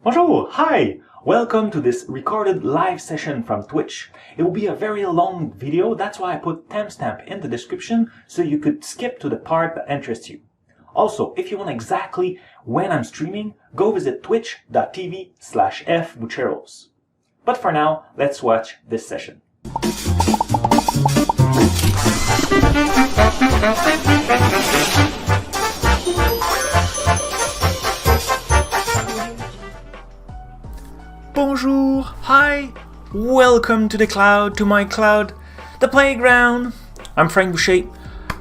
Bonjour, hi! Welcome to this recorded live session from Twitch. It will be a very long video, that's why I put timestamp in the description so you could skip to the part that interests you. Also, if you want exactly when I'm streaming, go visit twitch.tv/fmreyeros. But for now, let's watch this session. Bonjour, hi, welcome to the cloud, to my cloud, the playground. I'm Frank Boucher,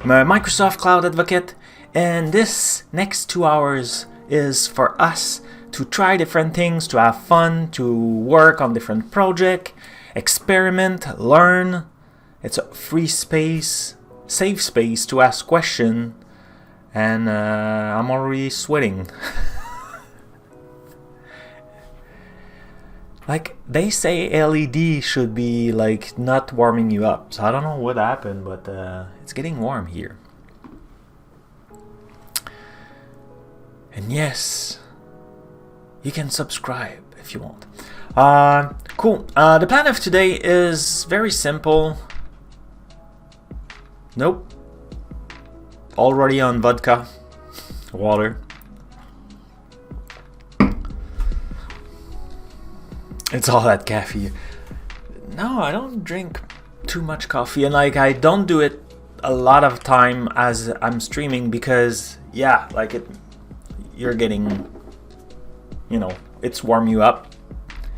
I'm a Microsoft Cloud advocate, and this next 2 hours is for us to try different things, to have fun, to work on different projects, experiment, learn. It's a free space, safe space to ask questions, and I'm already sweating. Like, they say LED should be, like, not warming you up. So I don't know what happened, but it's getting warm here. And yes, you can subscribe if you want. Cool. The plan of today is very simple. Nope. Already on vodka. Water. It's all that caffeine. No, I don't drink too much coffee, and like I don't do it a lot of time as I'm streaming because yeah, like you're getting, you know, it's warm you up,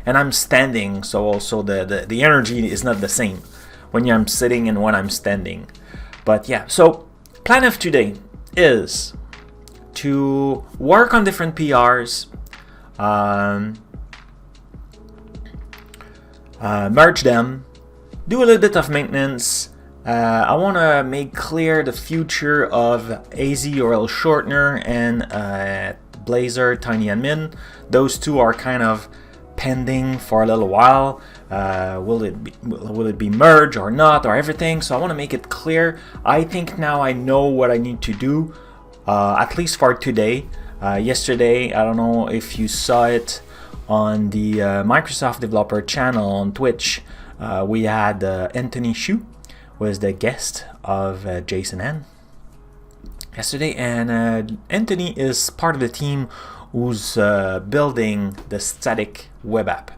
and I'm standing, so also the energy is not the same when I'm sitting and when I'm standing. But yeah, so plan of today is to work on different PRs. Merge them, do a little bit of maintenance. I want to make clear the future of AzUrlShotener and Blazor TinyAdmin. Those two are kind of pending for a little while. Will it be merged or not, or everything? So I want to make it clear. I think now I know what I need to do, at least for today. Yesterday, I don't know if you saw it on the Microsoft developer channel on Twitch, we had Anthony Shu was the guest of Jason N yesterday, and Anthony is part of the team who's building the static web app.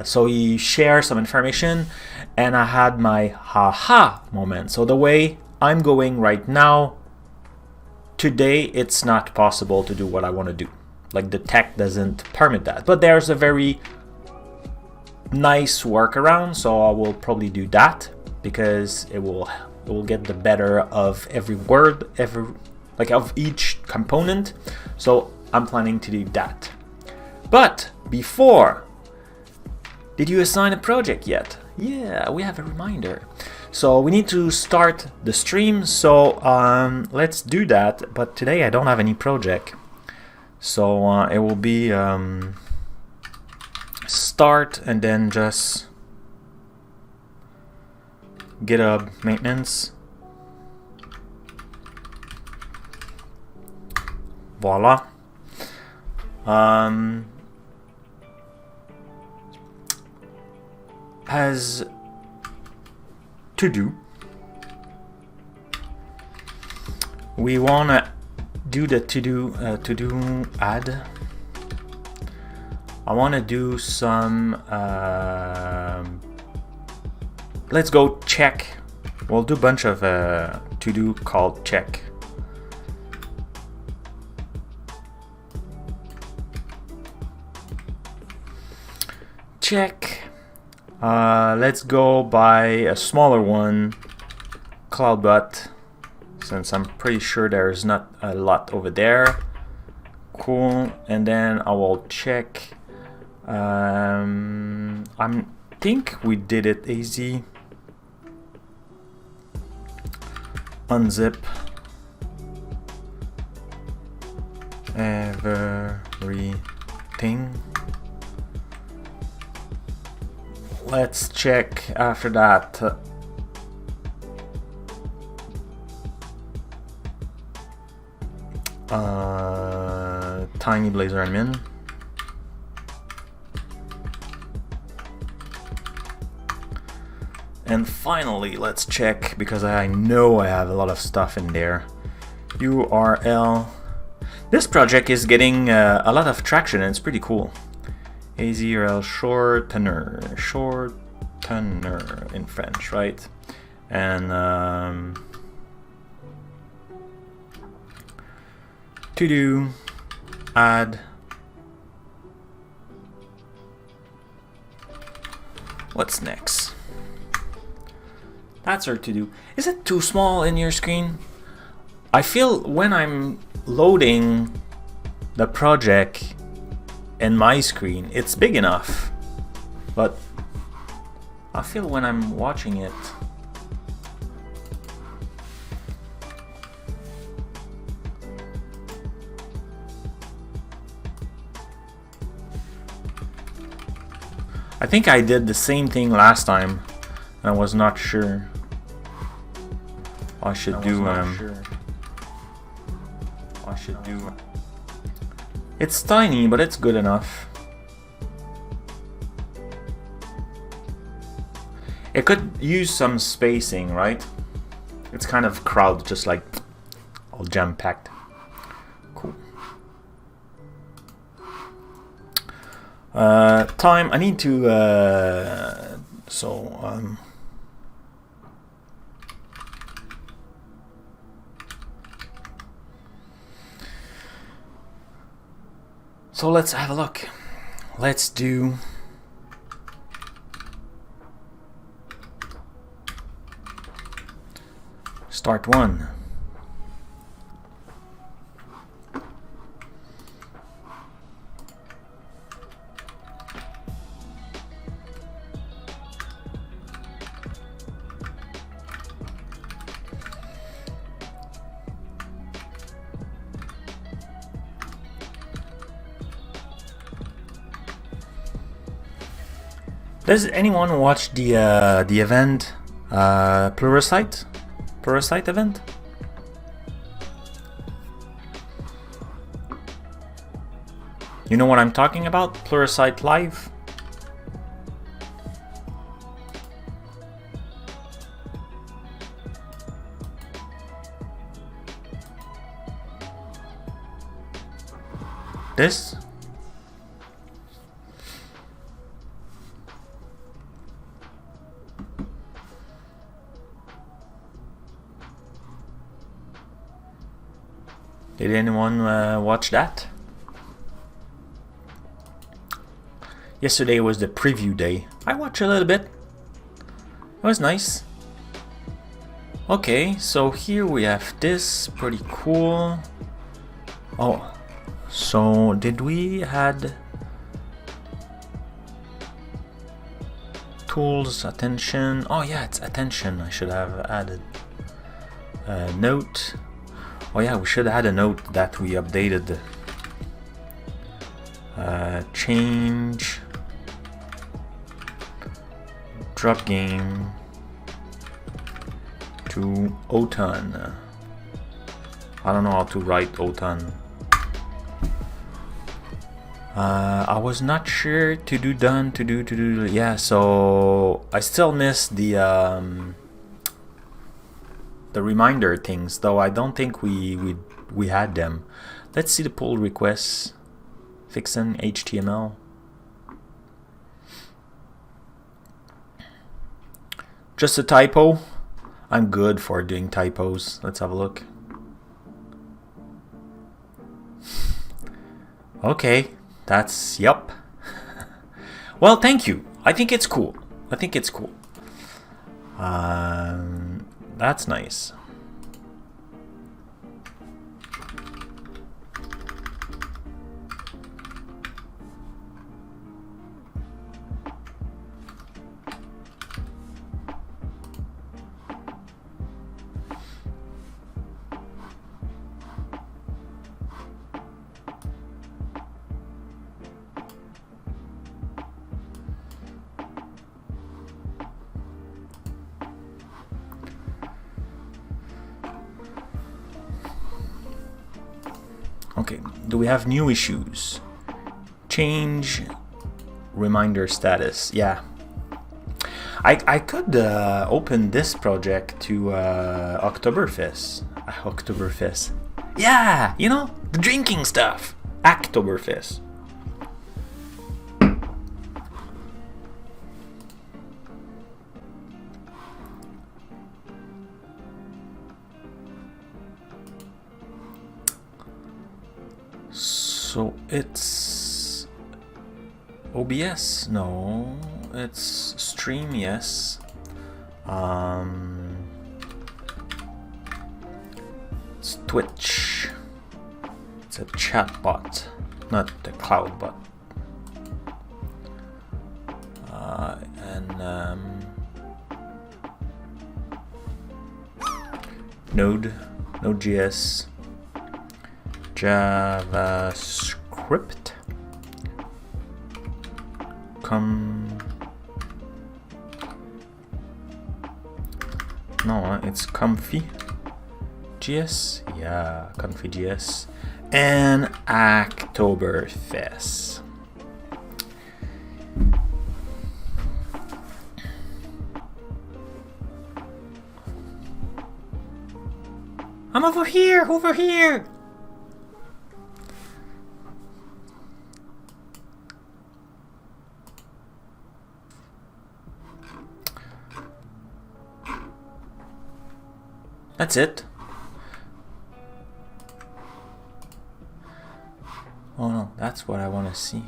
So he shared some information, and I had my haha moment. So the way I'm going right now, today it's not possible to do what I want to do. Like the tech doesn't permit that, but there's a very nice workaround, so I will probably do that because it will get the better of every word, of each component. So I'm planning to do that. But before, did you assign a project yet? Yeah, we have a reminder. So we need to start the stream. So let's do that. But today I don't have any project. So it will be start and then just GitHub maintenance. Voila. As to do, we wanna do the to-do add. I want to do some let's go check. We'll do a bunch of to-do called check. Let's go by a smaller one, CloudBot, since I'm pretty sure there's not a lot over there. Cool. And then I will check. I think we did it easy. Unzip everything. Let's check after that. TinyBlazorAdmin. And finally, let's check, because I know I have a lot of stuff in there. URL. This project is getting a lot of traction and it's pretty cool. AzUrlShotener, shortener in French, right? And to do, add. What's next? That's our to do. Is it too small in your screen? I feel when I'm loading the project in my screen, it's big enough, but I feel when I'm watching it, I think I did the same thing last time and I was not sure. I should do it's tiny, but it's good enough. It could use some spacing, right? It's kind of crowded, just like all jam-packed. Cool. Time, I need to so let's have a look. Let's do start one. Does anyone watch the event Pluralsight event? You know what I'm talking about? Pluralsight Live. This? Did anyone watch that? Yesterday was the preview day. I watched a little bit. It was nice. Okay, so here we have this, pretty cool. Oh, so did we had tools, attention? Oh yeah, it's attention. I should have added a note. Oh yeah, we should add a note that we updated. Change drop game to Otan. I don't know how to write Otan. I was not sure to do done, to do. Yeah, so I still miss the reminder things, though I don't think we had them. Let's see the pull requests. Fixing HTML. Just a typo. I'm good for doing typos. Let's have a look. Okay, that's yup. Well, thank you. I think it's cool. That's nice. Okay, do we have new issues? Change reminder status. Yeah. I could open this project to Oktoberfest. Oktoberfest. Yeah, you know, the drinking stuff. Oktoberfest. So it's OBS? No, it's Stream, yes. It's Twitch. It's a chatbot, not the CloudBot. Node.js, JavaScript, it's Comfy.js, yeah, Comfy.js, and Oktoberfest. I'm over here, over here. That's it. Oh no, that's what I want to see.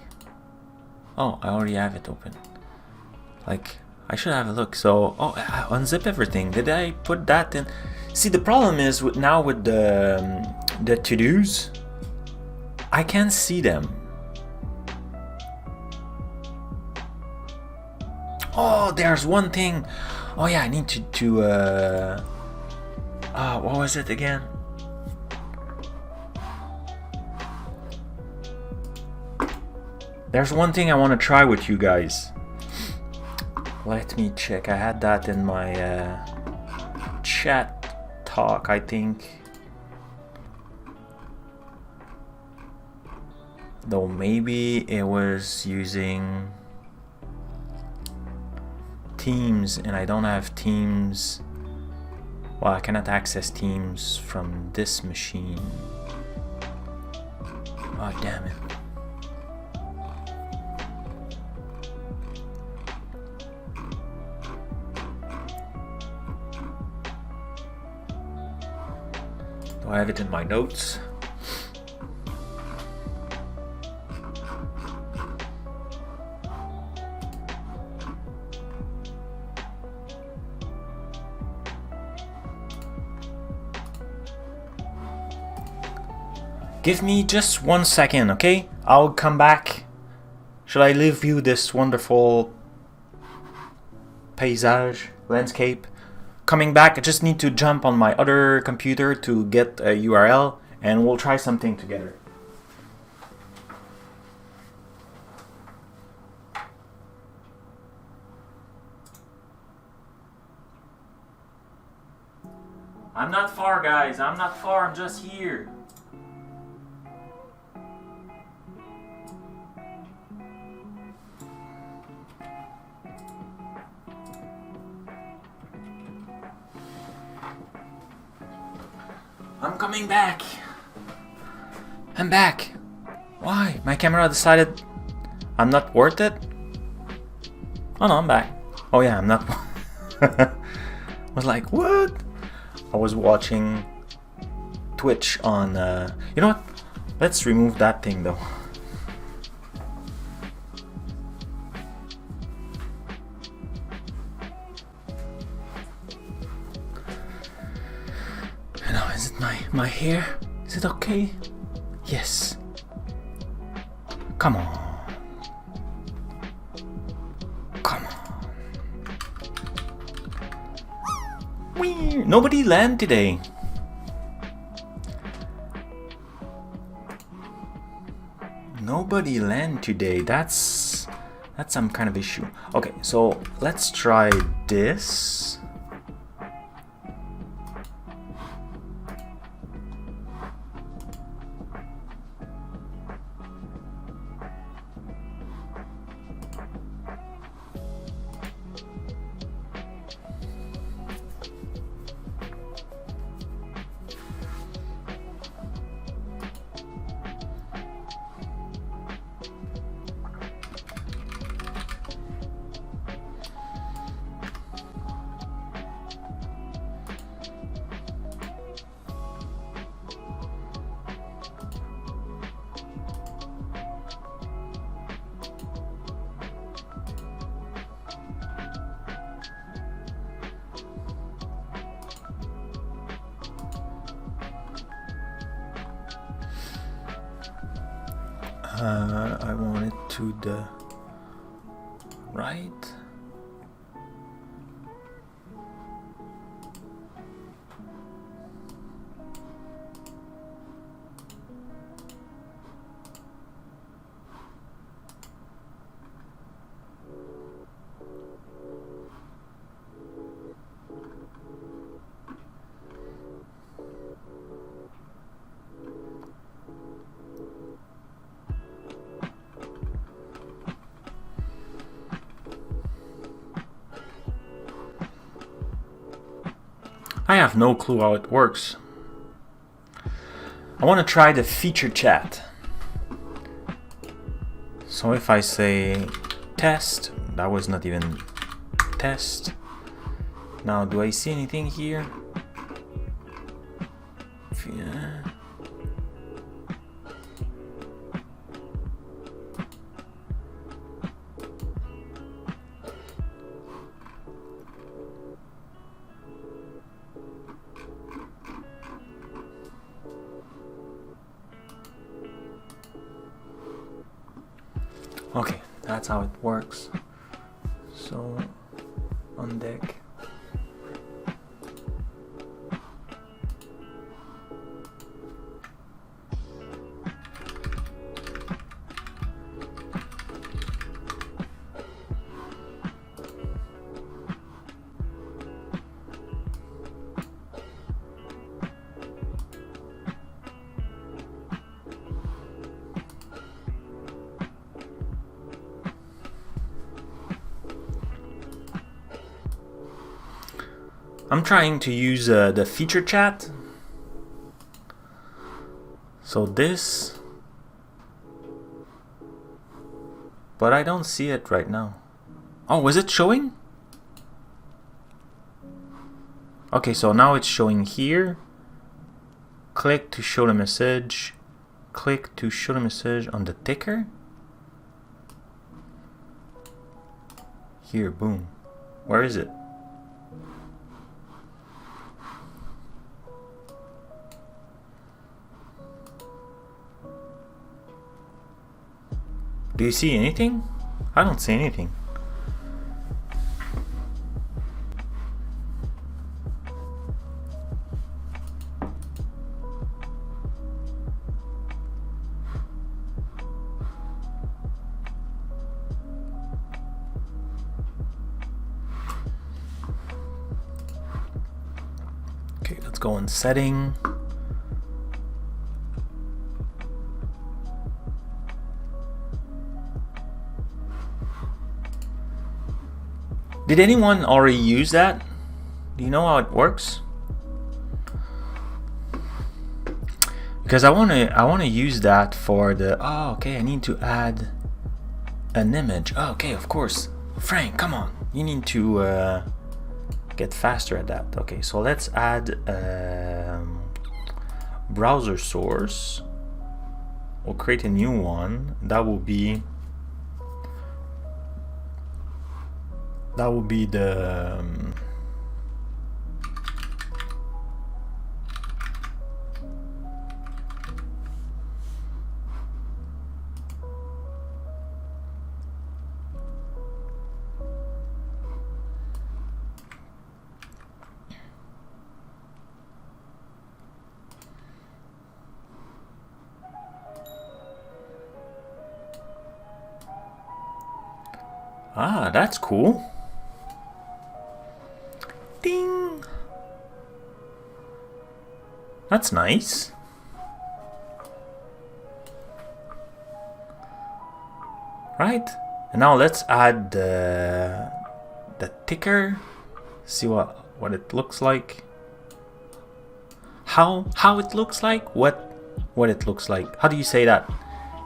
Oh, I already have it open. Like, I should have a look. So, oh, unzip everything. Did I put that in? See, the problem is with the to-dos, I can't see them. Oh, there's one thing. Oh yeah, I need to what was it again? There's one thing I want to try with you guys. Let me check. I had that in my chat talk, I think. Though maybe it was using Teams, and I don't have Teams. Well, I cannot access Teams from this machine. Oh, damn it. Do I have it in my notes? Give me just 1 second, okay? I'll come back. Should I leave you this wonderful paysage, landscape? Coming back, I just need to jump on my other computer to get a URL, and we'll try something together. I'm not far, guys. I'm not far. I'm just here. I'm coming back. I'm back. Why? My camera decided I'm not worth it? Oh no, I'm back. Oh yeah, I'm not. I was like, what? I was watching Twitch on, you know what? Let's remove that thing though. Is it my hair? Is it okay? Yes. Come on. Come on. Whee! Nobody land today. Nobody land today. That's some kind of issue. Okay, so let's try this. I want it to the right. I have no clue how it works. I want to try the feature chat. So if I say test, that was not even test. Now, do I see anything here? Yeah. Okay, that's how it works. So, on deck. I'm trying to use the feature chat. So this, but I don't see it right now. Oh, was it showing? Okay, so now it's showing here. Click to show the message. Click to show the message on the ticker. Here, boom. Where is it? Do you see anything? I don't see anything. Okay, let's go in setting. Did anyone already use that? Do you know how it works? Because I wanna use that for the okay, I need to add an image. Oh, okay, of course. Frank, come on. You need to get faster at that. Okay, so let's add browser source. We'll create a new one. That will be the that's cool. Ding. That's nice. Right? And now let's add the ticker. See what it looks like. How it looks like? What it looks like. How do you say that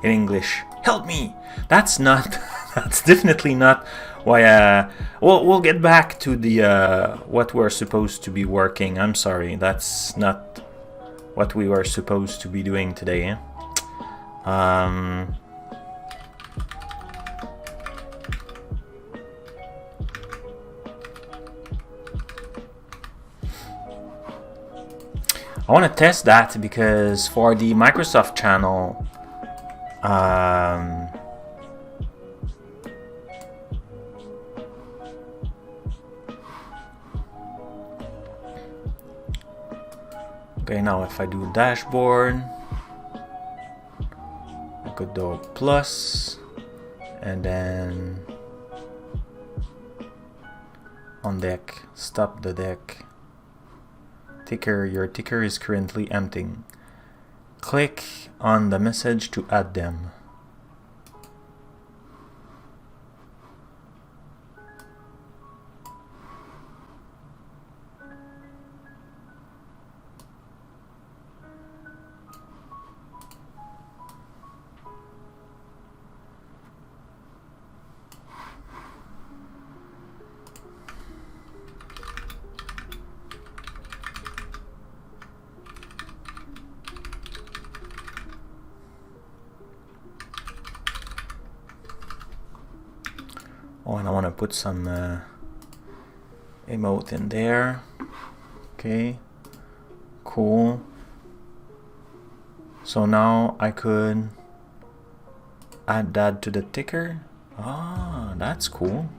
in English? Help me. That's not that's definitely not why we'll get back to the what we're supposed to be working. I'm sorry, that's not what we were supposed to be doing today, eh? I want to test that because for the Microsoft channel Okay, now if I do dashboard, I could do plus, and then on deck, stop the deck. Ticker, your ticker is currently empty. Click on the message to add them. Oh, and I want to put some emote in there. Okay, cool. So now I could add that to the ticker. Ah, that's cool.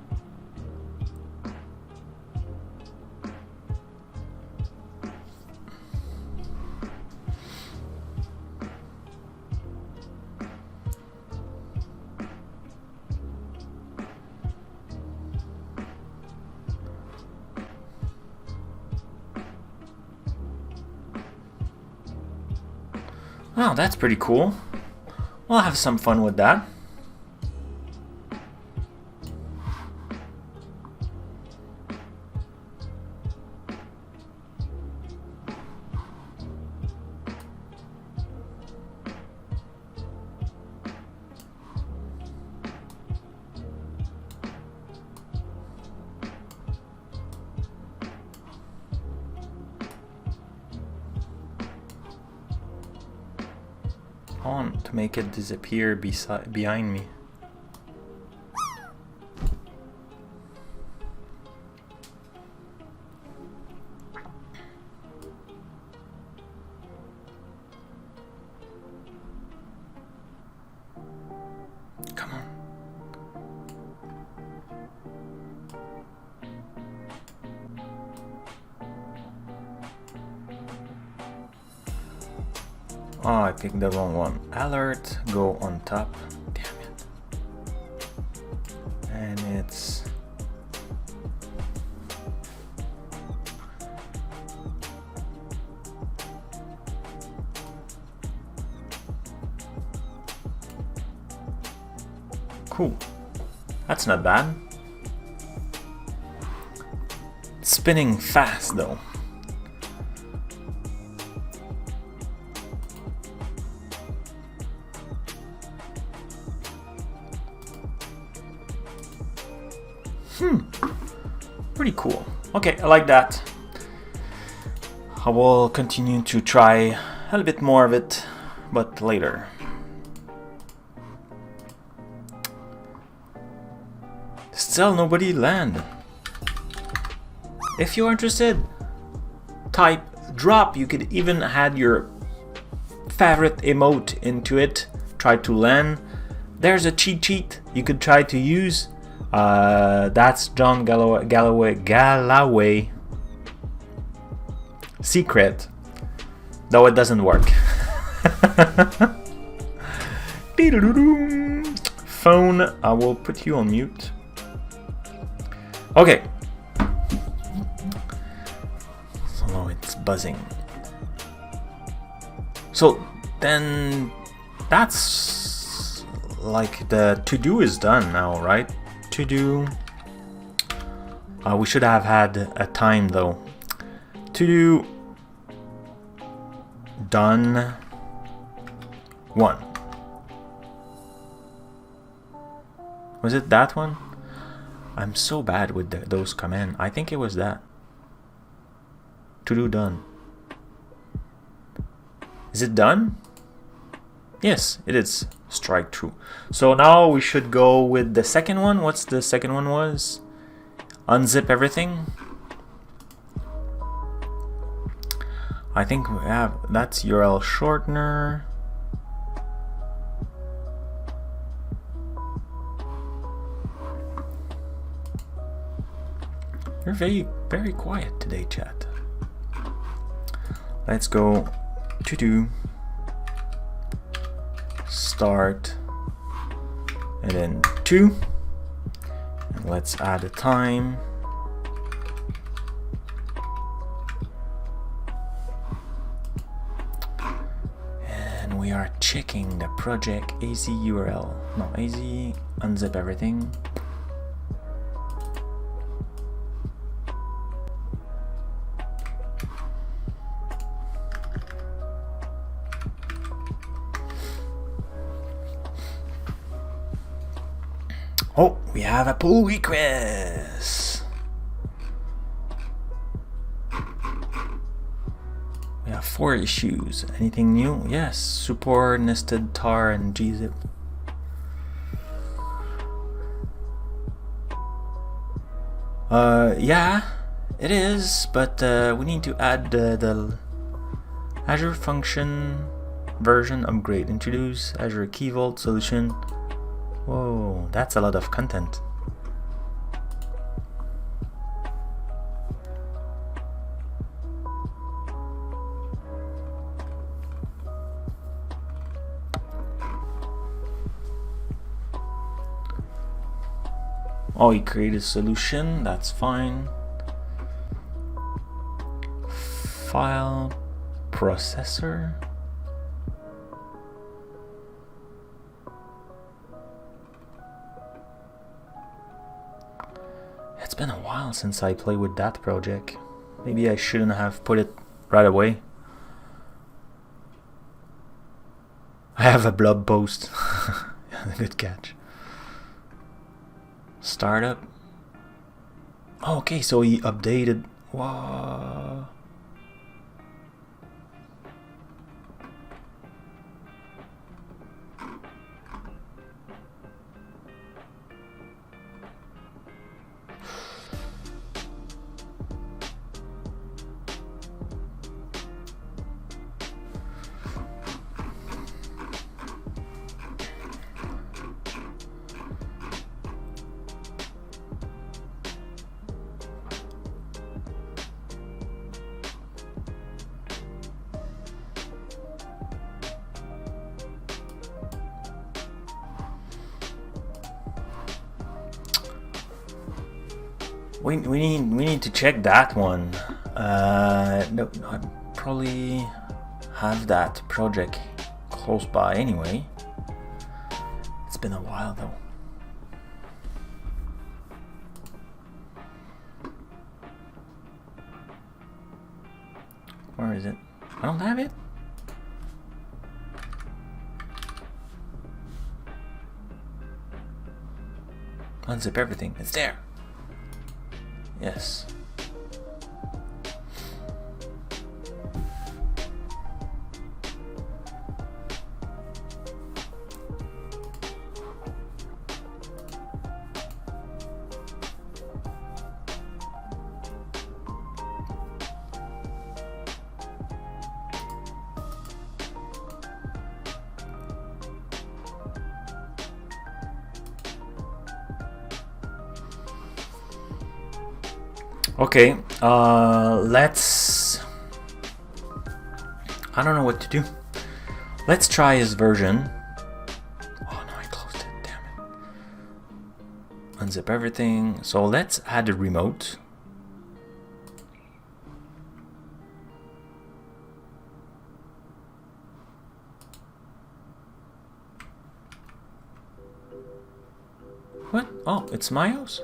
Oh, that's pretty cool. We'll have some fun with that. I want to make it disappear behind me. Come on. Oh, I picked the wrong one. Alert, go on top. Damn it. And it's... Cool. That's not bad. Spinning fast though. Pretty cool. Okay, I like that. I will continue to try a little bit more of it, but later. Still nobody land. If you're interested, type drop. You could even add your favorite emote into it. Try to land. There's a cheat sheet you could try to use. That's John Galloway secret, though it doesn't work. Phone, I will put you on mute. Okay. So now it's buzzing. So then that's like the to-do is done now, right? To do. We should have had a time though. To do done 1. Was it that one? I'm so bad with those commands. I think it was that. To do done. Is it done? Yes, it is. Strike true. So now we should go with the second one. What's the second one was? Unzip everything. I think we have, that's URL shortener. You're very quiet today, chat. Let's go to do start and then 2, and let's add a time. And we are checking the project AzUrl, no, AzUnzipEverything. Oh, we have a pull request. We have 4 issues. Anything new? Yes, support nested tar and gzip. Yeah, it is, but we need to add the Azure Function version upgrade. Introduce Azure keyvault solution. Whoa, that's a lot of content. Oh, he created a solution, that's fine. File processor. It's been a while since I played with that project. Maybe I shouldn't have put it right away. I have a blog post. Good catch. Startup. Oh, okay, so he updated. Wow. We need to check that one. No, I probably have that project close by anyway. It's been a while though. Where is it? I don't have it. Unzip everything. It's there. Yes. Okay, let's... I don't know what to do. Let's try his version. Oh no, I closed it, damn it. Unzip everything. So let's add a remote. What? Oh, it's mreyeros?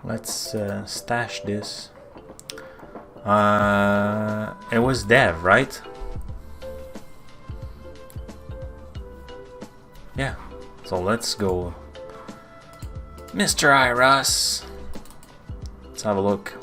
Let's stash this. It was dev, right? Yeah. So let's go. Mr. mreyeros. Let's have a look.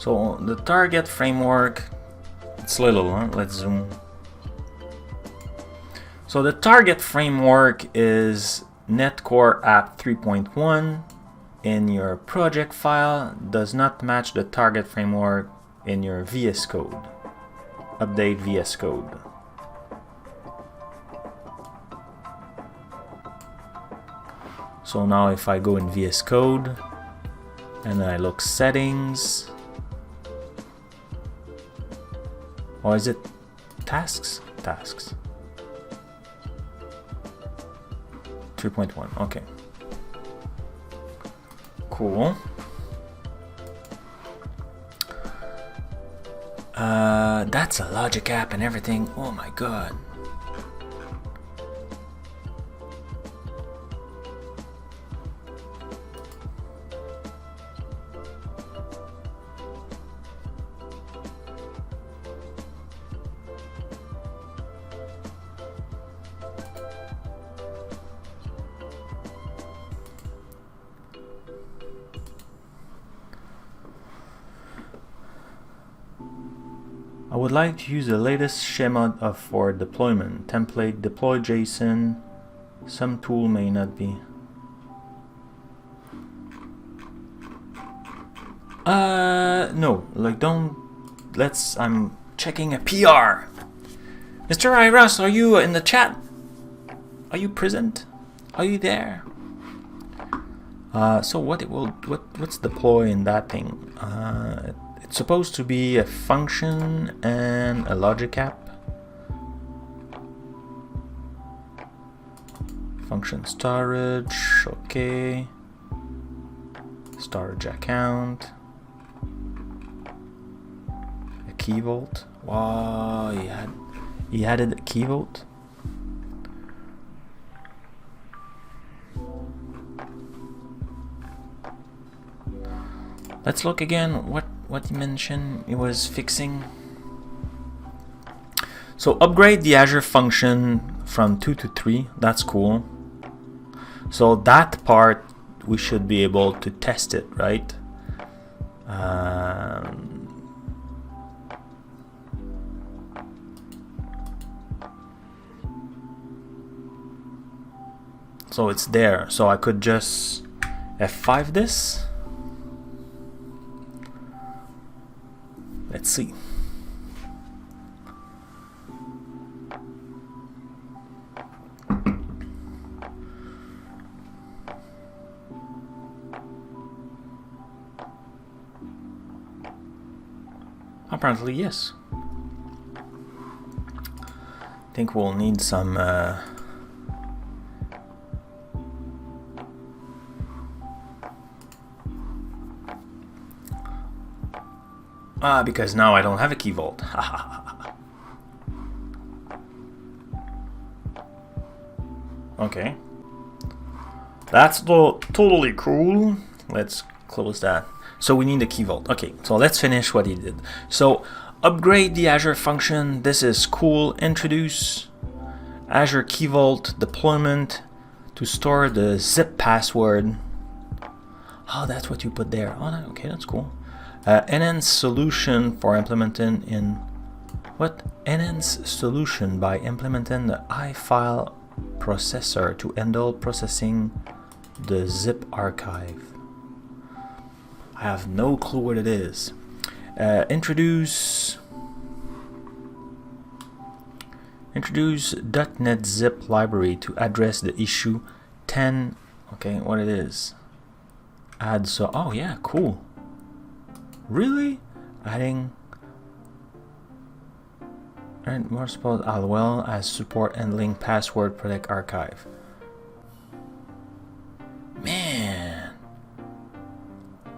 So the target framework, it's little, huh? Let's zoom. So the target framework is Netcore app 3.1 in your project file, does not match the target framework in your VS Code. Update VS Code. So now if I go in VS Code and I look settings, or is it tasks? Tasks. 3.1, okay. Cool. That's a logic app and everything. Oh my god. I would like to use the latest schema for deployment. Template, deploy JSON. Some tool may not be. No, like I'm checking a PR. Mr. mreyeros, are you in the chat? Are you present? Are you there? So what's deploy in that thing? It's supposed to be a function and a logic app. Function storage, okay. Storage account. A keyvault. Wow, he added a keyvault. Let's look again what he mentioned he was fixing. So upgrade the Azure function from 2 to 3. That's cool. So that part we should be able to test it, right? So it's there. So I could just F5 this. Let's see. Apparently, yes. I think we'll need some because now I don't have a key vault. Okay. That's totally cool. Let's close that. So we need a key vault. Okay, so let's finish what he did. So upgrade the Azure function. This is cool. Introduce Azure key vault deployment to store the zip password. Oh, that's what you put there. Oh, okay, that's cool. Enhance solution for implementing in what? Enhance solution by implementing the iFile processor to handle processing the zip archive. I have no clue what it is. Introduce .NET zip library to address the issue 10. Okay, what it is? Add so. Oh yeah, cool. Really? Adding and more support as well as support handling password protect archive. Man,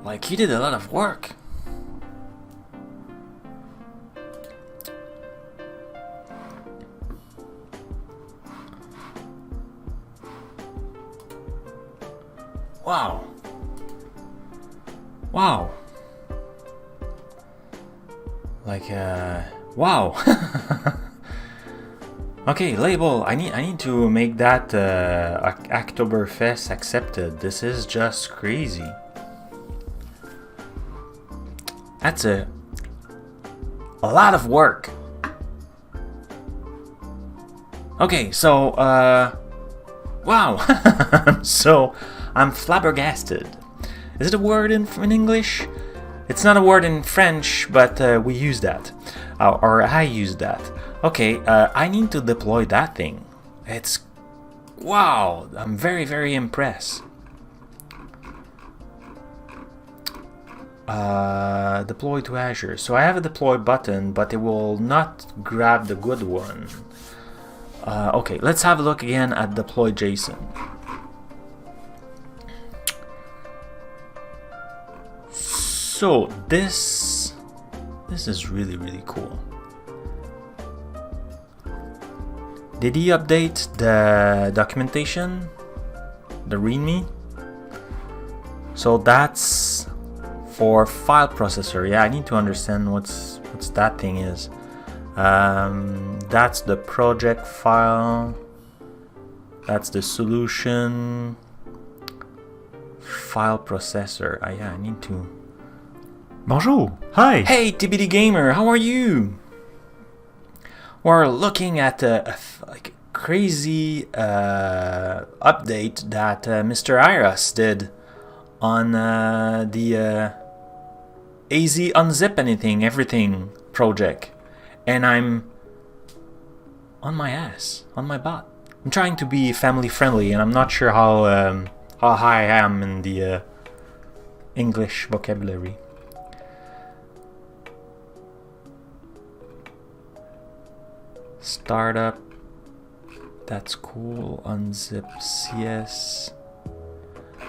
like you did a lot of work. Wow. Wow. Like wow. Okay, label. I need to make that Oktoberfest accepted. This is just crazy. That's a lot of work. Okay, so, wow. So, I'm flabbergasted. Is it a word in English? It's not a word in French, but we use that. Or I use that. Okay, I need to deploy that thing. It's... wow, I'm very, very impressed. Deploy to Azure. So I have a deploy button, but it will not grab the good one. Okay, let's have a look again at deploy JSON. So this is really, really cool. Did he update the documentation, the README? So that's for file processor. Yeah, I need to understand what's that thing is. That's the project file. That's the solution. File processor. Yeah, I need to. Bonjour. Hi. Hey, TBD Gamer, how are you? We're looking at a crazy update that Mr. Iros did on the AzUnzipEverything project, and I'm on my ass, on my butt. I'm trying to be family friendly, and I'm not sure how high I am in the English vocabulary. Startup, that's cool. Unzip CS.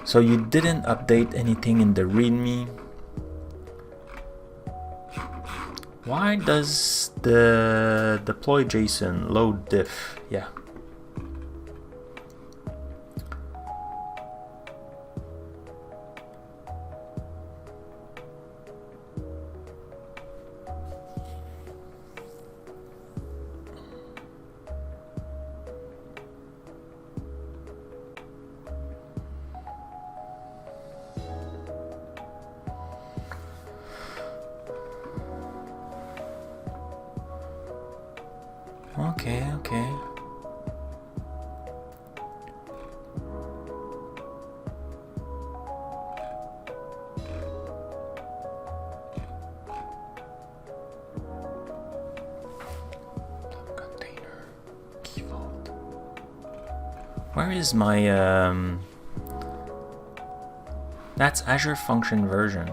So you didn't update anything in the README. Why does the deploy JSON load diff? Yeah. Okay. Container, keyvault. Where is my that's Azure Function version.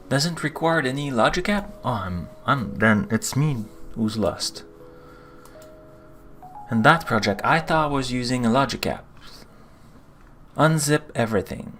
Doesn't require any logic app? Oh, then it's me who's lost. And that project, I thought I was using a logic app. Unzip everything.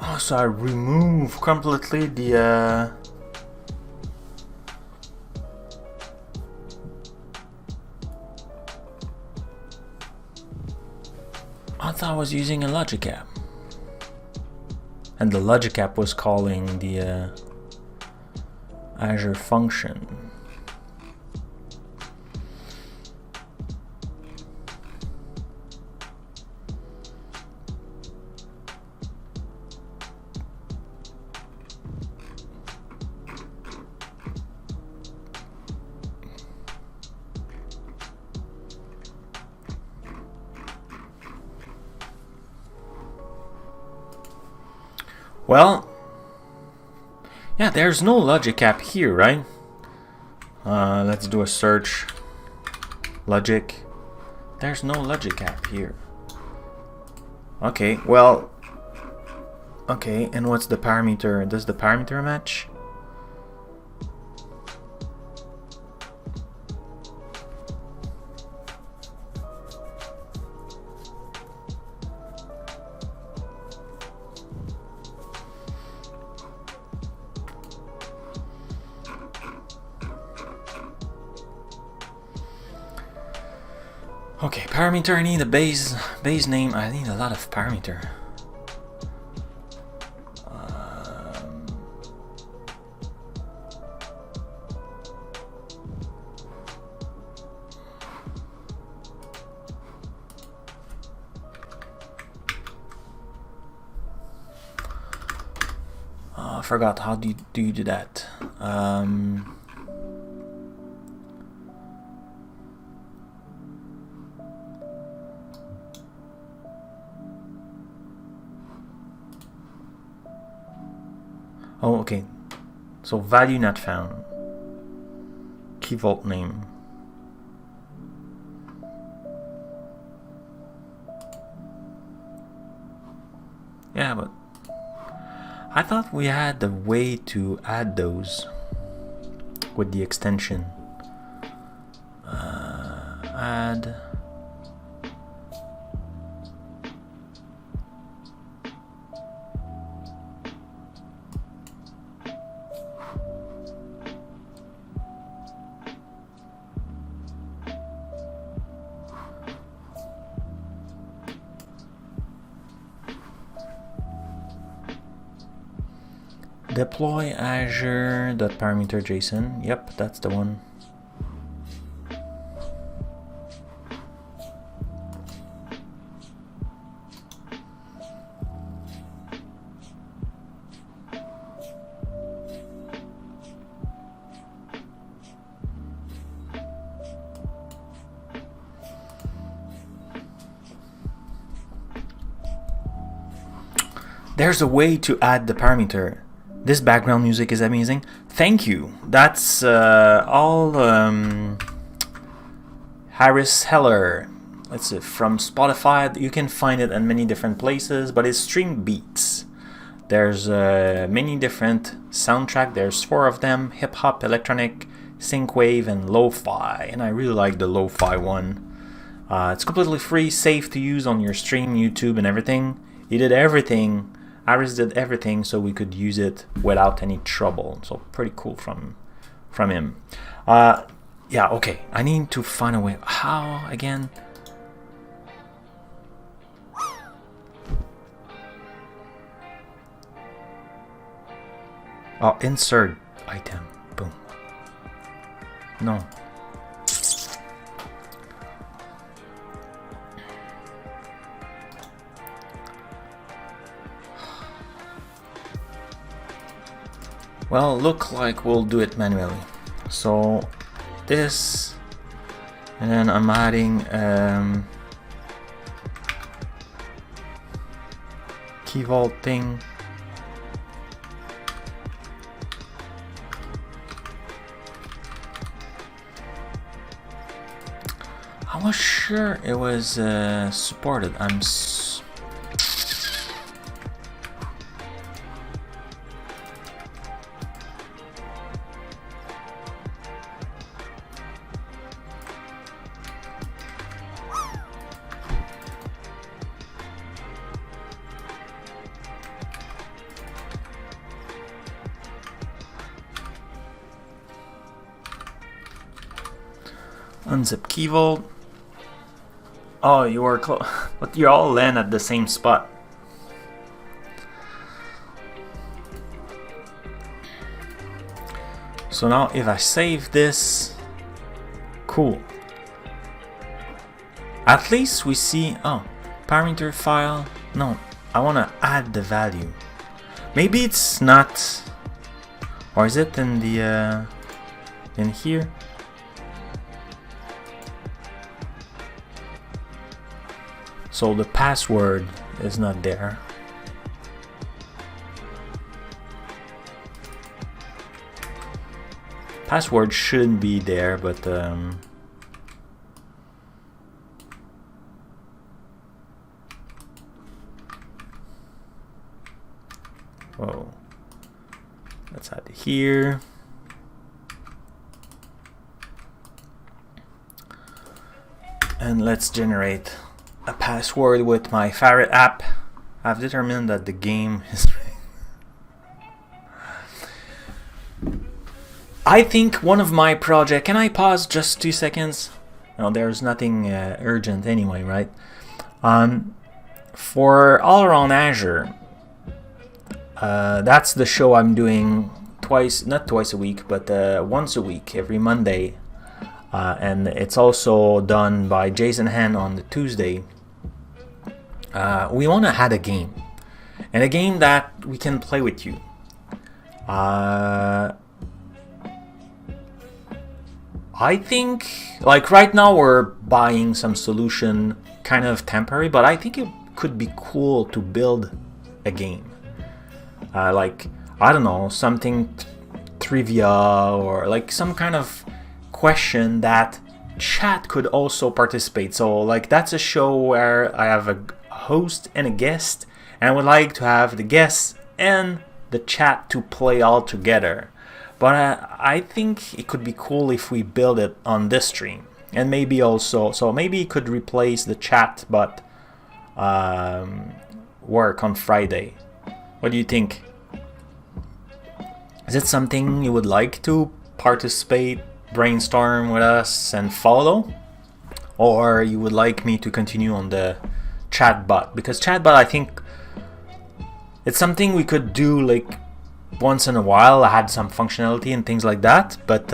Oh, so I remove completely the I thought I was using a logic app, and the logic app was calling the Azure Function. Well, yeah, there's no logic app here, right? Let's do a search. Logic. There's no logic app here. Okay, well, okay, and what's the parameter? Does the parameter match? Okay, parameter, I need a base name. I need a lot of parameter. I forgot, how do you do that? Oh, okay. So value not found. Keyvault name. Yeah, but I thought we had a way to add those with the extension. Add. Deploy Azure.parameter JSON. Yep, that's the one. There's a way to add the parameter. This background music is amazing. Thank you. That's all Harris Heller. Let's see, from Spotify. You can find it in many different places, but it's stream beats. There's many different soundtrack. There's 4 of them: hip hop, electronic, synthwave, and lo-fi. And I really like the lo-fi one. It's completely free, safe to use on your stream, YouTube, and everything. He did everything. Iris did everything so we could use it without any trouble. So pretty cool from him. Yeah, okay. I need to find a way. How again? Oh, insert item. Boom. No. Well, look like we'll do it manually. So this, and then I'm adding keyvault thing. I was sure it was supported. Unzip keyvault. Oh, you are close, but you all land at the same spot. So now if I save this, cool. At least we see, oh, parameter file. No, I want to add the value. Maybe it's not, or is it in the in here? So the password is not there. Password shouldn't be there, but whoa. Let's add it here. And let's generate a password with my favorite app. I've determined that the game is I think one of my project, can I pause just 2 seconds? know, there's nothing urgent anyway, right? For All Around Azure, that's the show I'm doing not twice a week, but once a week, every Monday. And it's also done by Jason Han on the Tuesday. We want to add a game, and a game that we can play with you. I think, like right now we're buying some solution, kind of temporary, but I think it could be cool to build a game. Like, I don't know, something trivia or like some kind of question that chat could also participate. So like that's a show where I have a host and a guest, and I would like to have the guests and the chat to play all together. But I think it could be cool if we build it on this stream, and maybe also, so maybe it could replace the chat but work on Friday. What do you think? Is it something you would like to participate, brainstorm with us and follow? Or you would like me to continue on the chatbot? Because chatbot, I think it's something we could do like once in a while. I had some functionality and things like that, but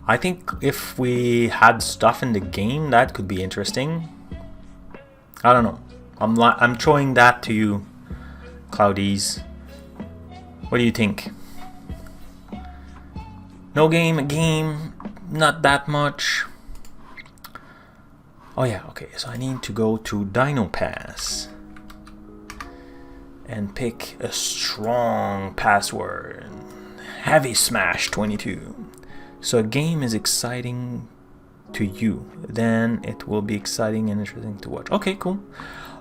I think if we had stuff in the game, that could be interesting. I don't know. I'm throwing that to you, Cloudies. What do you think? No game, a game, not that much. Oh yeah, okay, so I need to go to DinoPass and pick a strong password. Heavy Smash 22. So a game is exciting to you, then it will be exciting and interesting to watch. Okay, cool.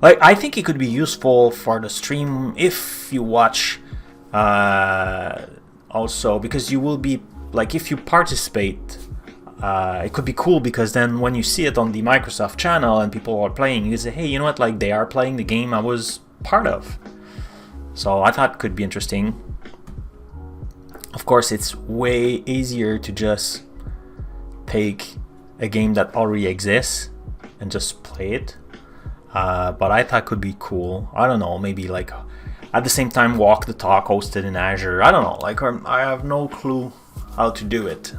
Like, I think it could be useful for the stream if you watch also, because you will be, like, if you participate, it could be cool, because then when you see it on the Microsoft channel and people are playing, you say, hey, you know what, like, they are playing the game I was part of. So I thought it could be interesting. Of course, it's way easier to just take a game that already exists and just play it. But I thought it could be cool. I don't know, maybe like at the same time walk the talk hosted in Azure. I don't know, like I have no clue how to do it.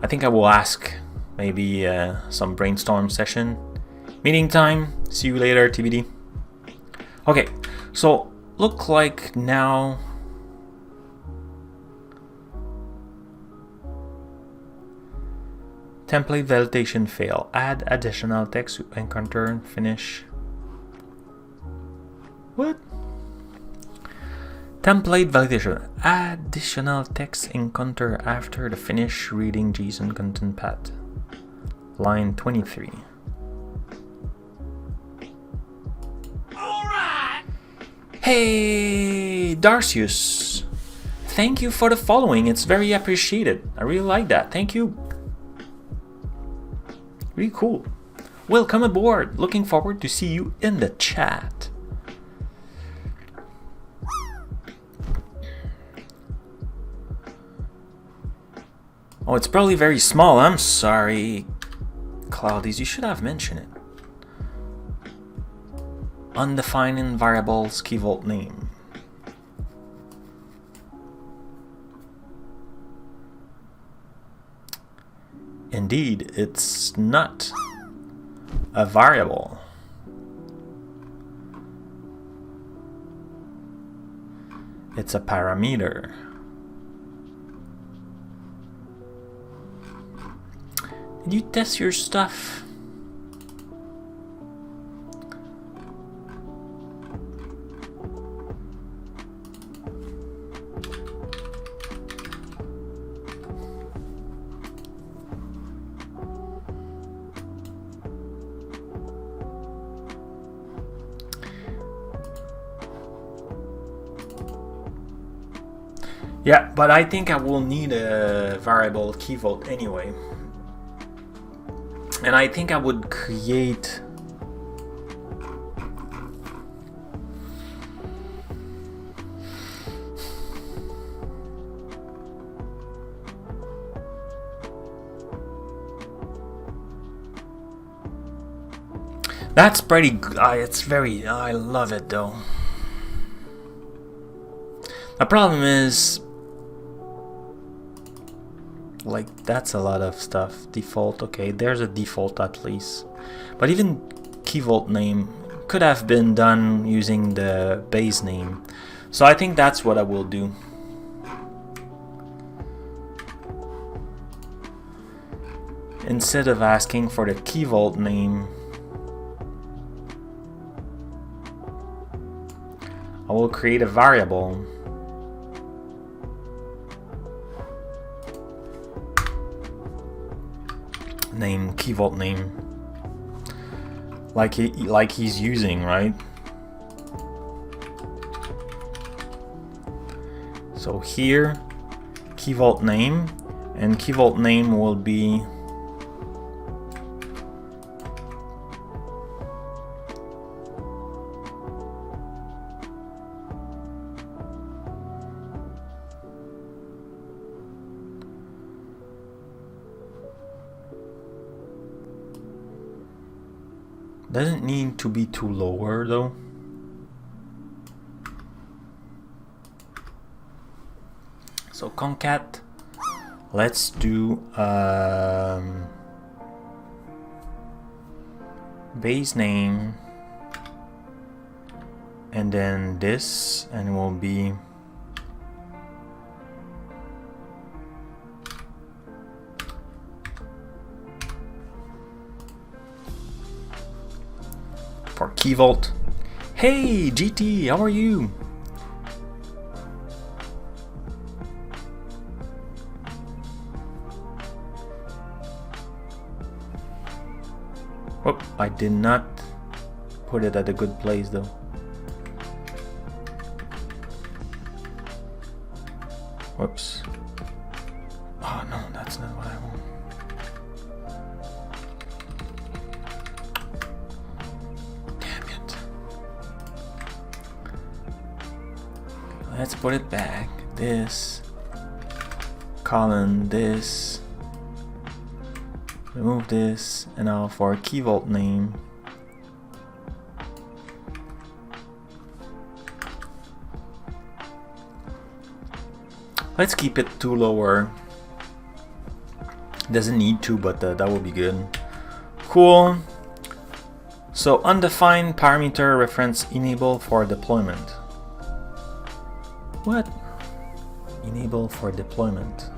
I think I will ask maybe some brainstorm session. Meeting time, see you later, TBD. Okay, so look like now template validation fail. Add additional text to encounter and finish. What? Template validation. Additional text encounter after the finish reading JSON content path. Line 23. Alright! Hey, Darcius. Thank you for the following. It's very appreciated. I really like that. Thank you. Really cool. Welcome aboard. Looking forward to see you in the chat. Oh, it's probably very small. I'm sorry, Cloudies. You should have mentioned it. Undefined variables keyvault name. Indeed, it's not a variable. It's a parameter. Did you test your stuff? Yeah, but I think I will need a variable keyvault anyway. And I think I would create That's pretty good. It's very, I love it though. The problem is, like, that's a lot of stuff. Default, okay, there's a default at least. But even keyvault name could have been done using the base name. So I think that's what I will do. Instead of asking for the keyvault name, I will create a variable name keyvault name, like he's using, right? So here, keyvault name, and keyvault name will be doesn't need to be too lower though. So concat, let's do base name, and then this, and it will be for keyvault. Hey GT, how are you? Oh, I did not put it at a good place though. Whoops. Oh no, that's not what I want. Damn it. Let's put it back. This. Colon this. Remove this, and now for keyvault name, let's keep it too lower. Doesn't need to, but that will be good. Cool. So undefined parameter reference enable for deployment. What? Enable for deployment.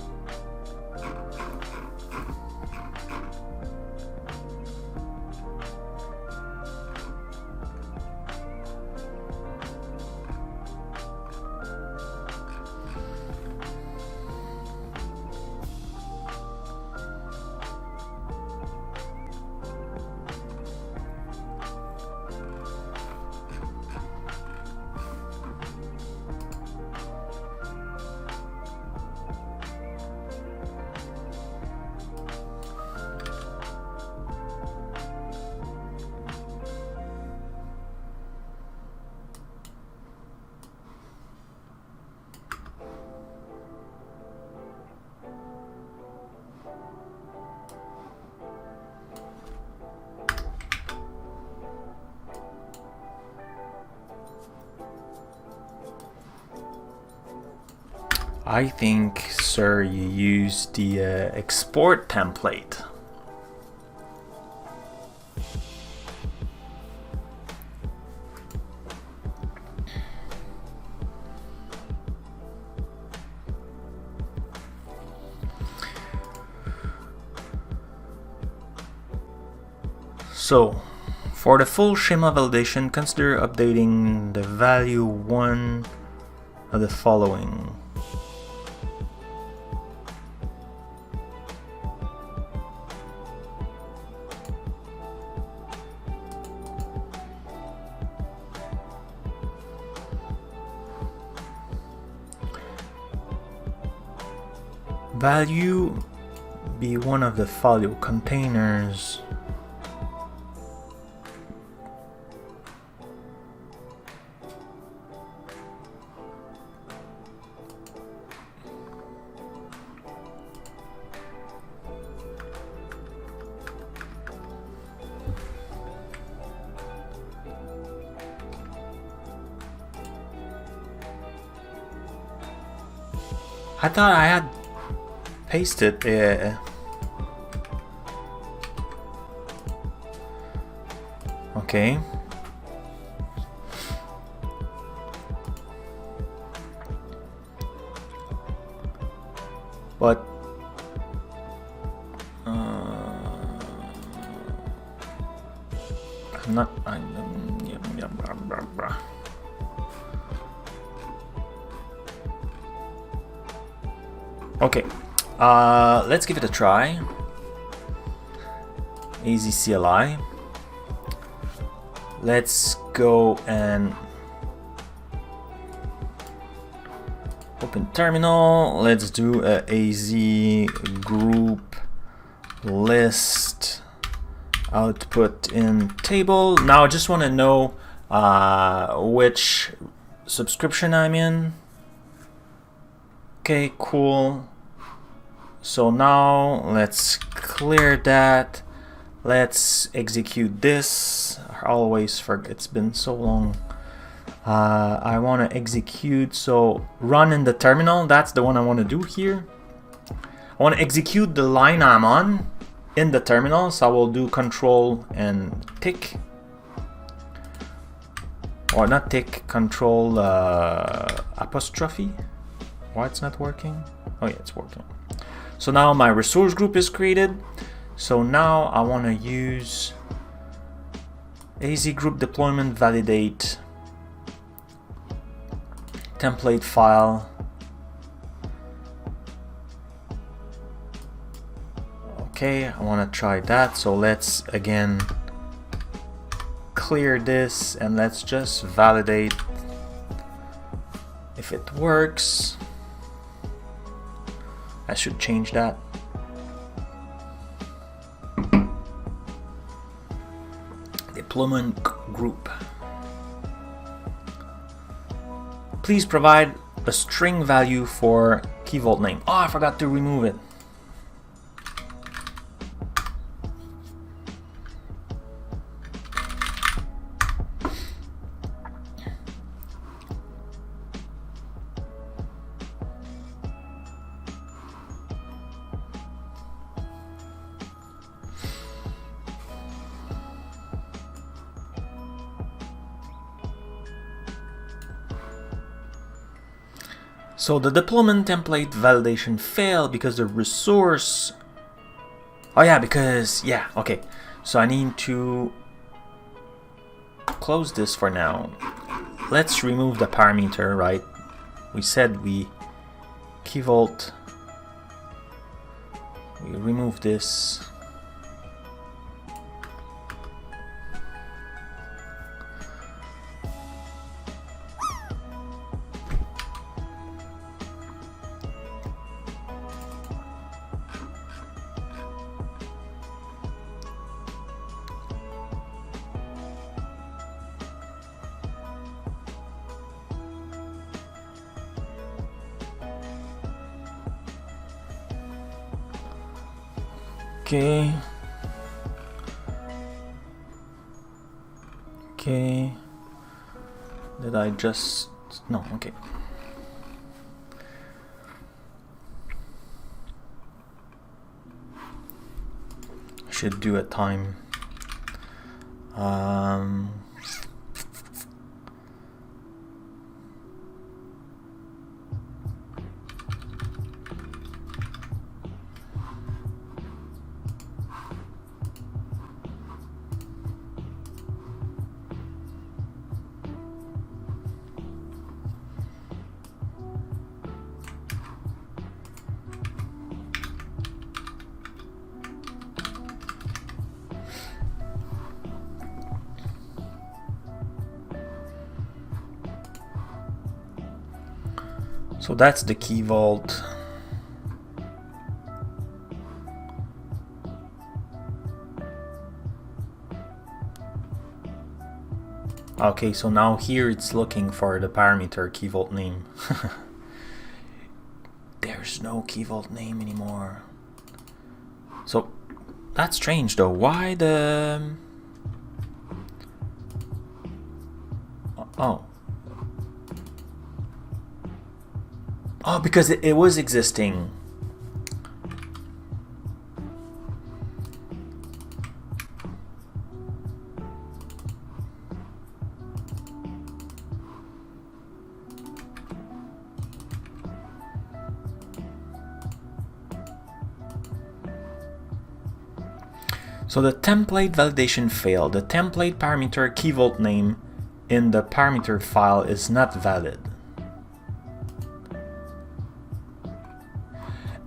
I think, sir, you use the export template. So, for the full schema validation, consider updating the value 1 of the following. Value be one of the follow containers. I thought I had pasted okay. But I'm not. Okay, let's give it a try. AzCLI. Let's go and open terminal. Let's do a AZ group list output in table. Now I just want to know which subscription I'm in. Okay, cool. So now let's clear that. Let's execute this. I always forget, it's been so long. I want to execute, so run in the terminal. That's the one I want to do here. I want to execute the line I'm on in the terminal, so I will do control and tick, or not tick, control apostrophe. Why it's not working? Oh yeah, it's working. So now my resource group is created. So now I want to use AZ group deployment validate template file. Okay, I want to try that. So let's again clear this and let's just validate if it works. I should change that. Deployment group. Please provide a string value for keyvault name. Oh, I forgot to remove it. So the deployment template validation failed because the resource. Oh yeah, because yeah, okay. So I need to close this for now. Let's remove the parameter, right? We said we keyvault. We remove this. Okay. Okay. Did I just... No, okay. I should do a time. So that's the key vault. Okay, so now here it's looking for the parameter key vault name. There's no key vault name anymore. So that's strange though. Why the... Oh. Oh, because it was existing. So the template validation failed. The template parameter keyvault name in the parameter file is not valid.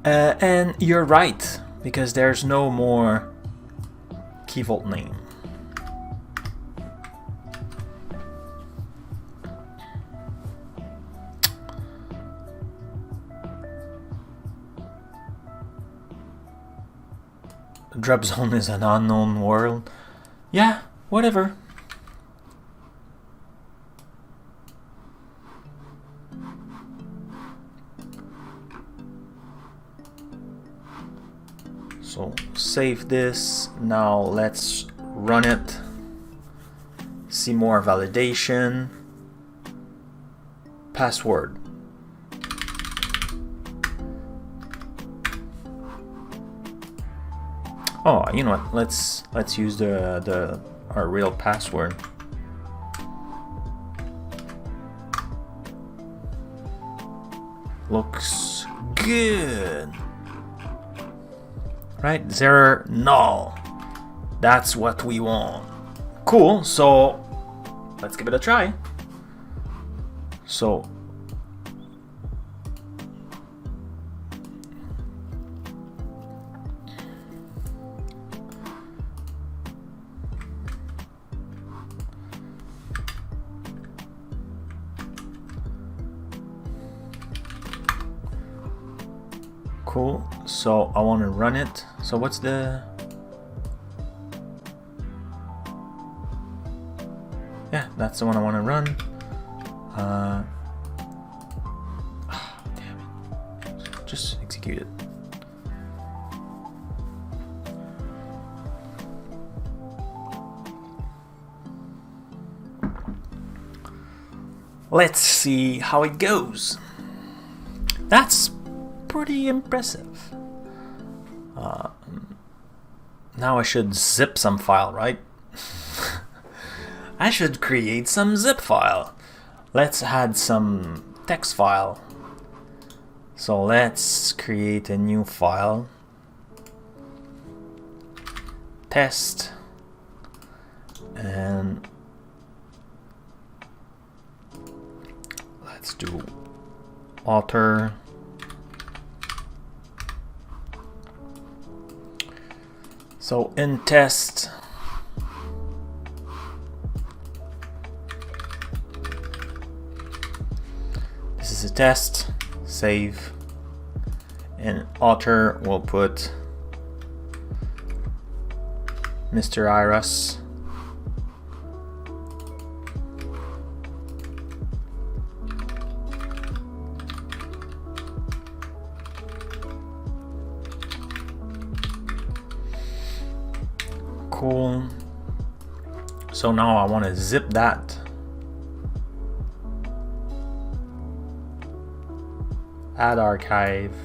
And you're right, because there's no more keyvault name. Drop zone is an unknown world. Yeah, whatever. So save this. Now let's run it. See more validation. Password. Oh, you know what? Let's use our real password. Looks good. Right? 0 null. That's what we want. Cool. So let's give it a try. So cool. So I want to run it. So what's the... Yeah, that's the one I want to run. Damn it. Just execute it. Let's see how it goes. That's pretty impressive. Now I should zip some file, right? I should create some zip file. Let's add some text file. So let's create a new file. Test. And let's do author. So in test, this is a test, save, and author will put Mr. Iris. Cool. So now I want to zip that. Add archive.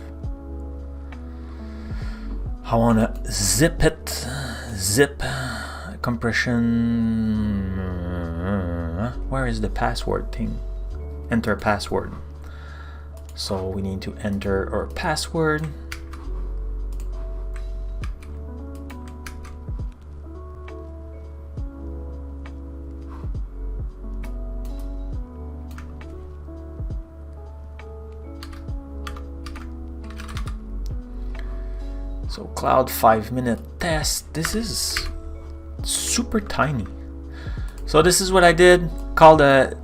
I want to zip it. Zip compression. Where is the password thing? Enter password. So we need to enter our password. So Cloud 5-minute test. This is super tiny. So this is what I did. Called a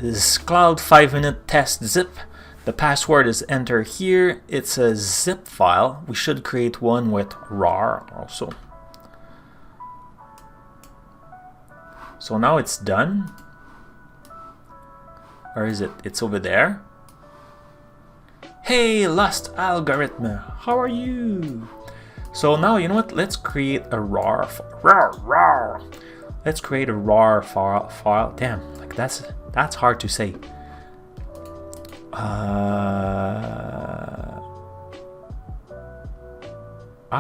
Cloud 5-minute test zip. The password is entered here. It's a zip file. We should create one with rar also. So now it's done. Or is it? It's over there. Hey, lost algorithm. How are you? So now, you know what? Let's create a rar. Let's create a rar file. Damn, like that's hard to say. I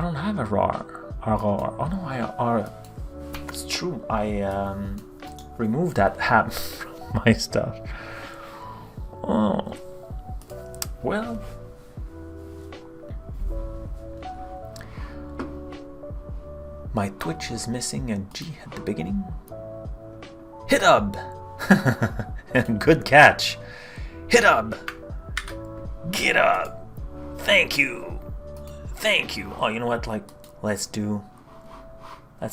don't have a RAR. Oh no, it's true. I removed that app from my stuff. Oh, well. My Twitch is missing a G at the beginning. GitHub! Good catch. GitHub! GitHub! Thank you! Thank you! Oh, you know what? Like, let's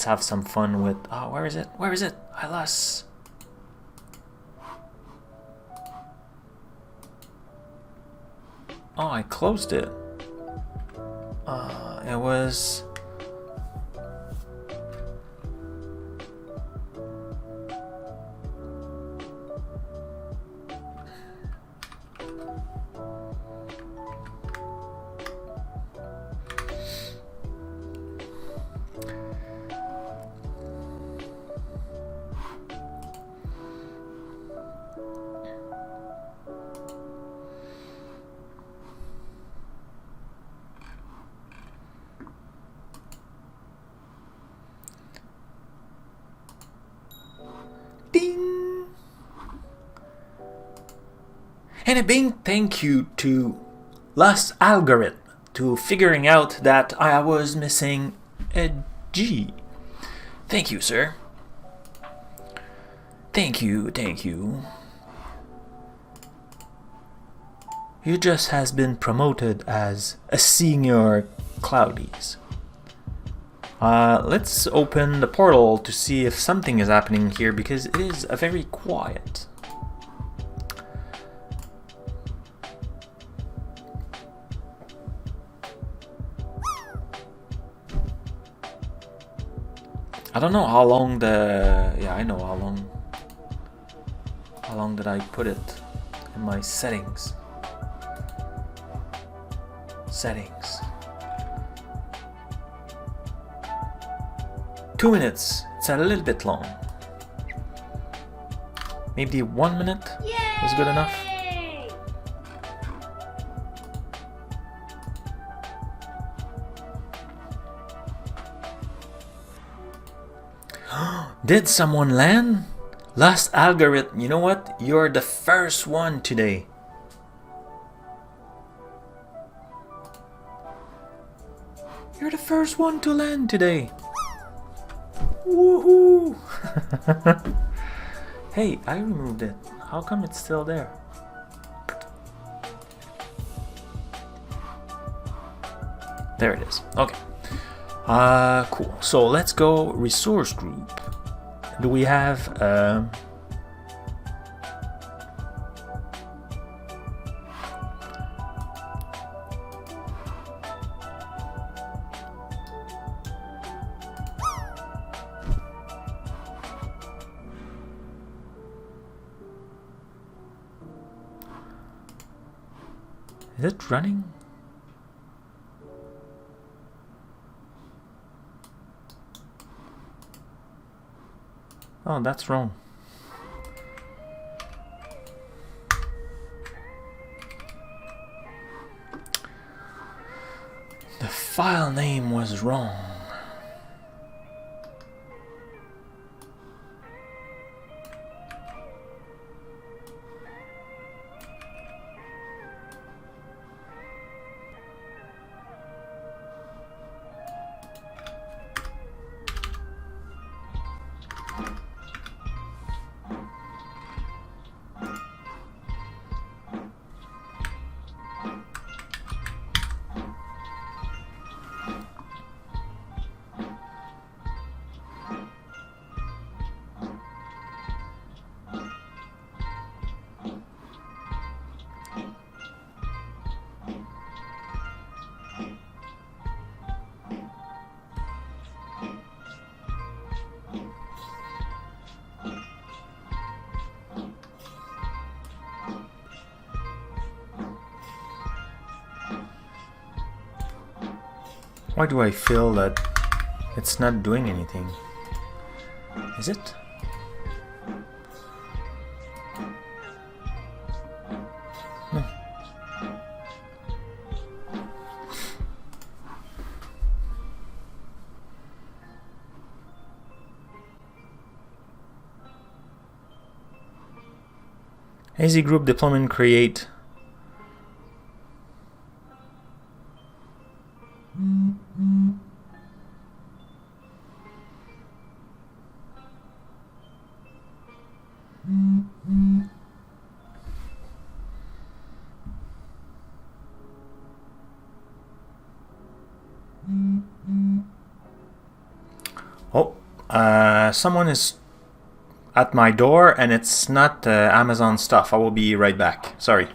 have some fun with... Oh, where is it? Where is it? I lost... Oh, I closed it. It was... Ding! And a big thank you to Lost Algorithm to figuring out that I was missing a G. Thank you, sir. Thank you, thank you. You just has been promoted as a senior Cloudies. Let's open the portal to see if something is happening here, because it is very quiet. I don't know how long the... Yeah, I know how long. How long did I put it in my settings? Settings. 2 minutes. It's a little bit long. Maybe 1 minute is good enough. Did someone land? Lost Algorithm, you know what? You're the first one today. You're the first one to land today. Woohoo! Hey, I removed it. How come it's still there? There it is. Okay. Cool. So let's go resource group. Do we have is it running? Oh, that's wrong. The file name was wrong. Why do I feel that it's not doing anything? Is it? No. AZ group deployment create. Oh, someone is at my door, and it's not Amazon stuff. I will be right back. Sorry.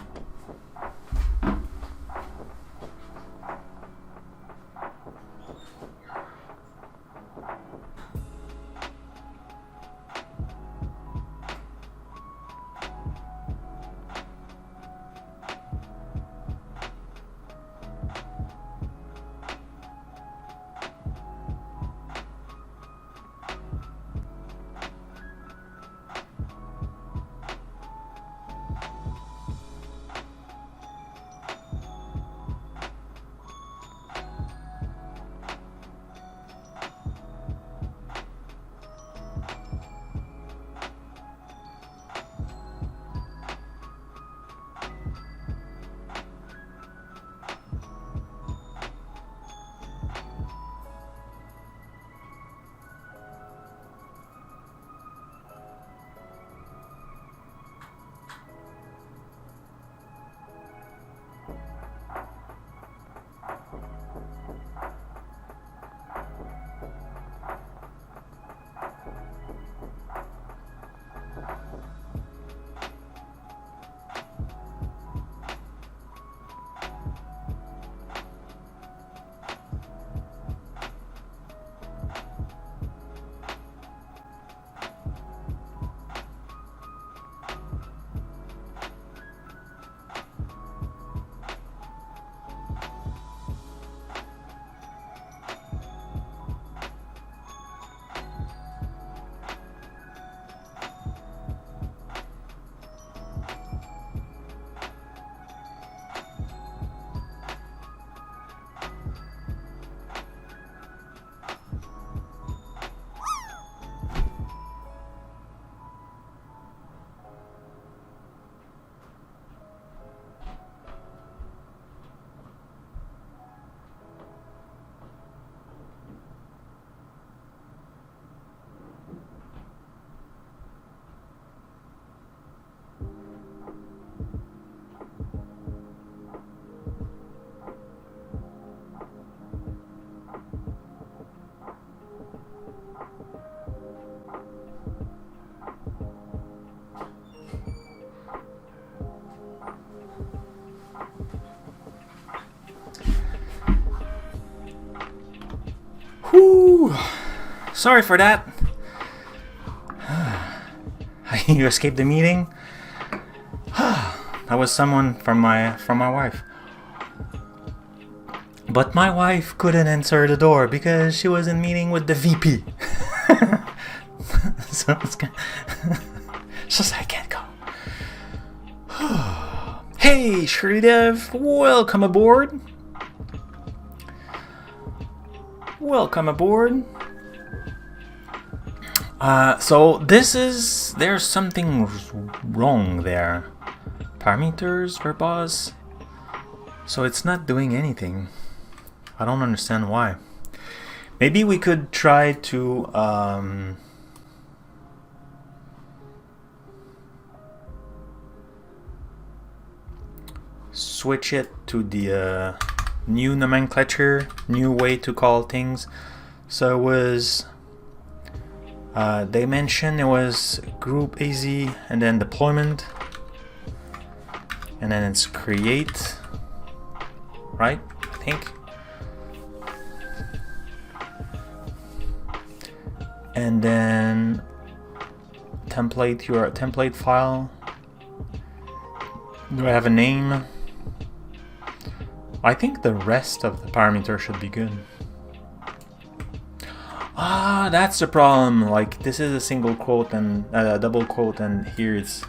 Whew. Sorry for that. You escaped the meeting. That was someone from my wife. But my wife couldn't answer the door because she was in meeting with the VP. So it's just I can't go. Hey, Shirley Dev, welcome aboard. Welcome aboard. So there's something wrong there. Parameters, verbose. So it's not doing anything. I don't understand why. Maybe we could try to switch it to the new nomenclature, new way to call things. So it was they mentioned it was group AZ and then deployment, and then it's create, right? I think. And then template, your template file. Do I have a name? I think the rest of the parameter should be good. Ah, that's the problem. Like, this is a single quote and a double quote, and here it's.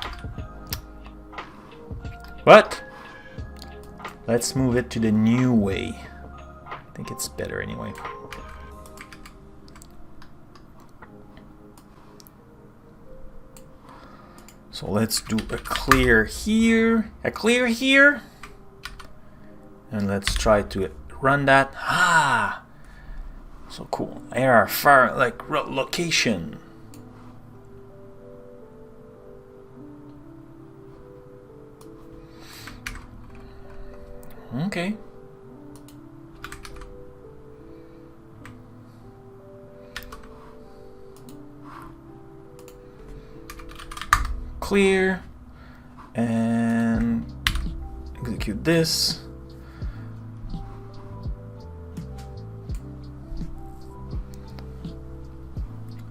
But let's move it to the new way. I think it's better anyway. So let's do a clear here, and let's try to run that. Ah, so cool. Error far like location. Okay. Clear, and execute this.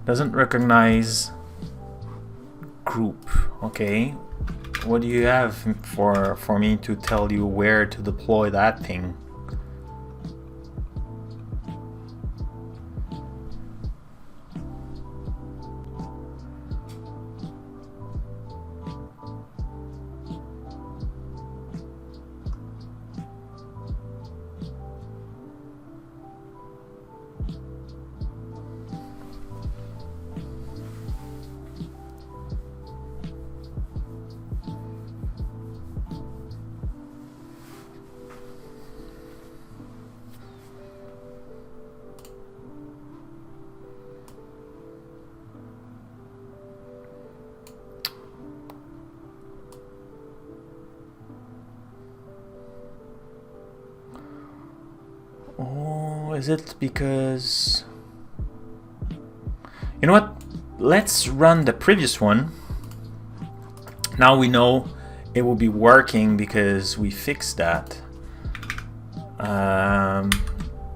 Doesn't recognize group. Okay, what do you have for me to tell you where to deploy that thing? Oh, is it because... You know what? Let's run the previous one. Now we know it will be working because we fixed that.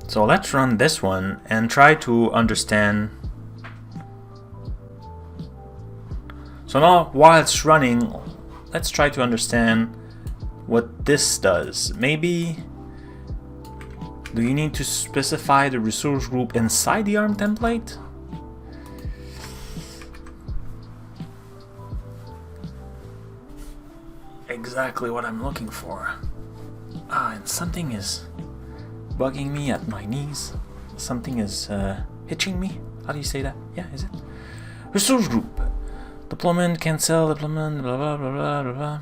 So let's run this one and try to understand. So now while it's running, let's try to understand what this does. Maybe... Do you need to specify the resource group inside the ARM template? Exactly what I'm looking for. Ah, and something is bugging me at my knees. Something is hitching me. How do you say that? Yeah, is it? Resource group. Deployment, cancel, deployment, blah, blah, blah, blah, blah, blah.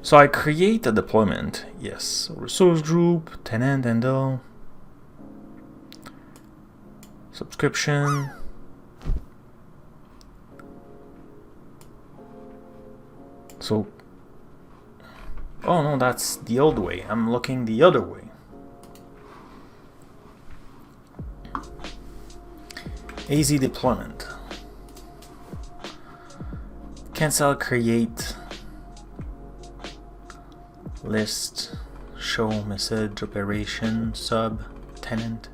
So I create a deployment, yes. So resource group, tenant handle, subscription. So, oh no, that's the old way. I'm looking the other way. AZ deployment. Cancel, create. List, show, message, operation, sub, tenant.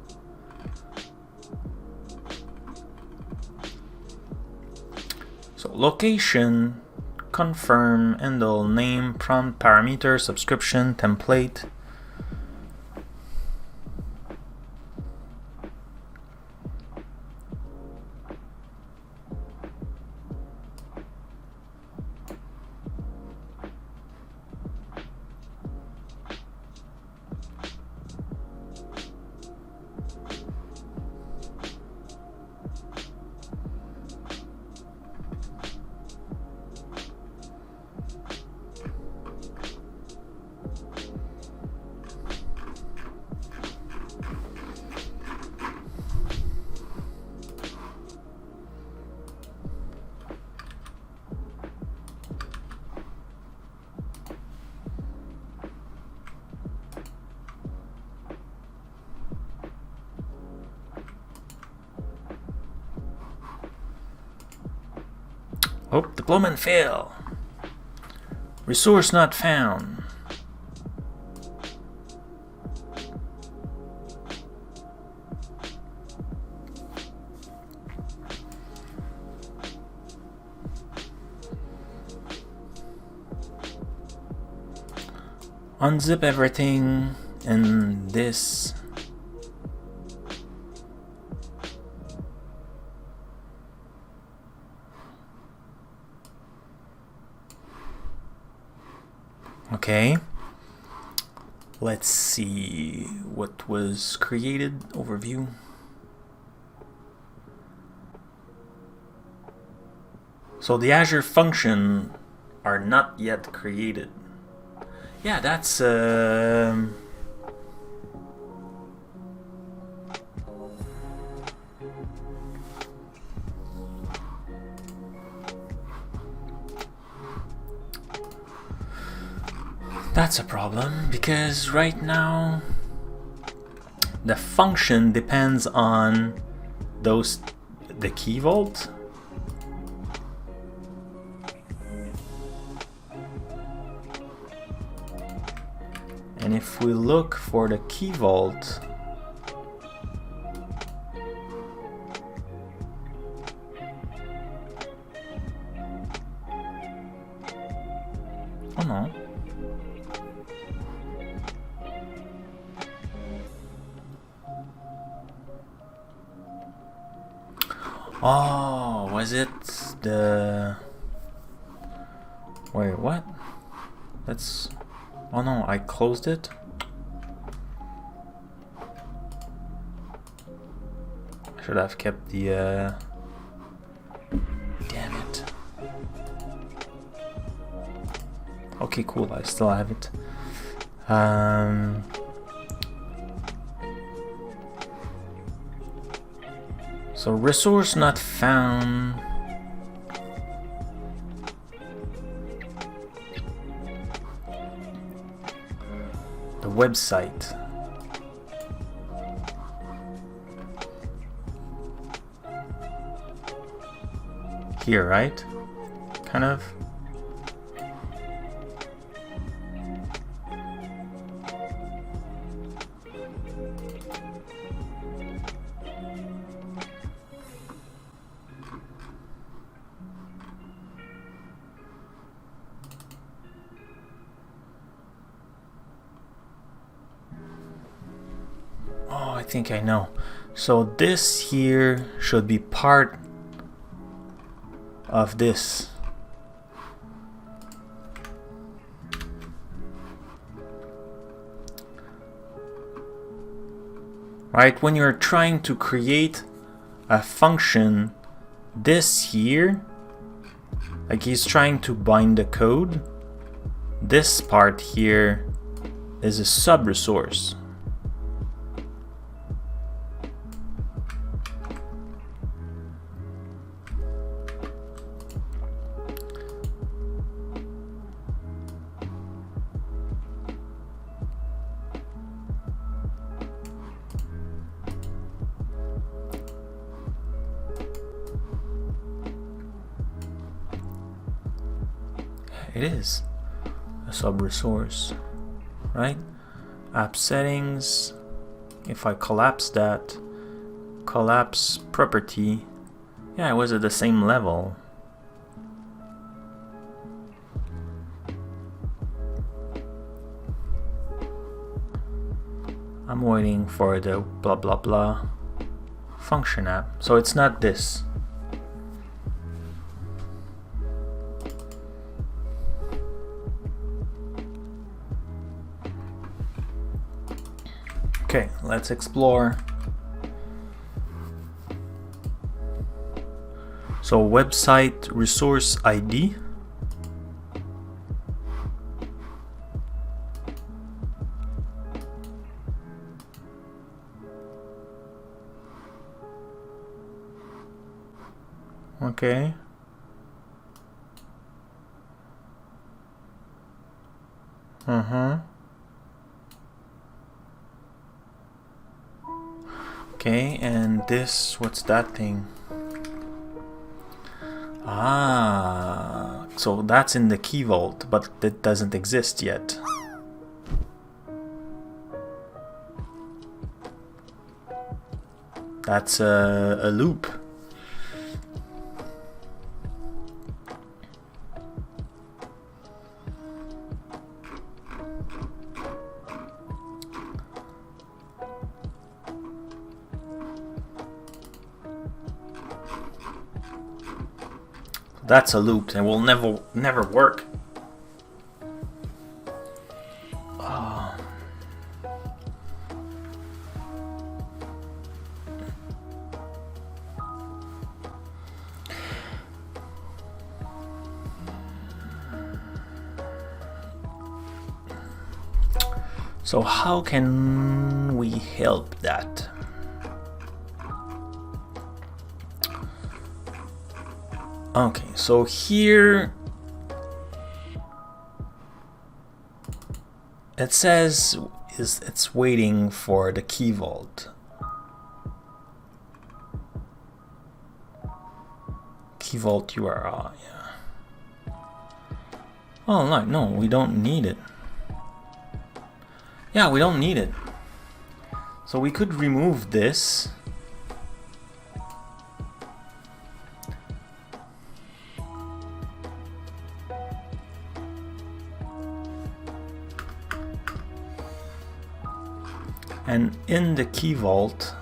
So location, confirm, handle, name, prompt, parameter, subscription, template. Oh, deployment fail. Resource not found. Unzip everything and this. Okay, let's see what was created. Overview. So the Azure Function are not yet created. Yeah, that's that's a problem, because right now the function depends on the keyvault. And if we look for the keyvault, oh no. Oh, was it the... Wait, what? That's... Oh no, I closed it. I should have kept the... Damn it. Okay, cool, I still have it. So resource not found. The website. Here, right? Kind of. I think I know. So this here should be part of this. Right, when you're trying to create a function, this here, like he's trying to bind the code, this part here is a sub-resource. It is a sub-resource, right? App settings, if I collapse that, collapse property, yeah, it was at the same level. I'm waiting for the blah blah blah function app, so it's not this. Okay, let's explore. So website resource ID. Okay. Okay, and this, what's that thing? Ah, so that's in the keyvault, but it doesn't exist yet. That's a loop. That's a loop and will never work. Oh. So how can we help that? Okay, so here it says it's waiting for the keyvault. Keyvault URL, yeah. Oh no, we don't need it. Yeah, we don't need it. So we could remove this. And in the keyvault,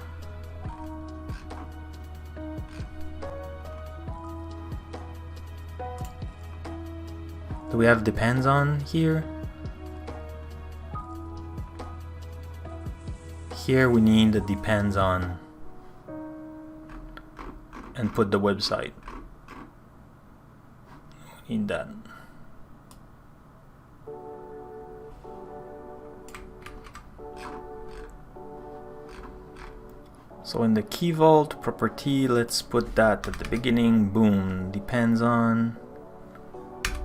do we have depends on here? Here we need the depends on and put the website. We need that. So in the keyvault property, let's put that at the beginning. Boom, depends on,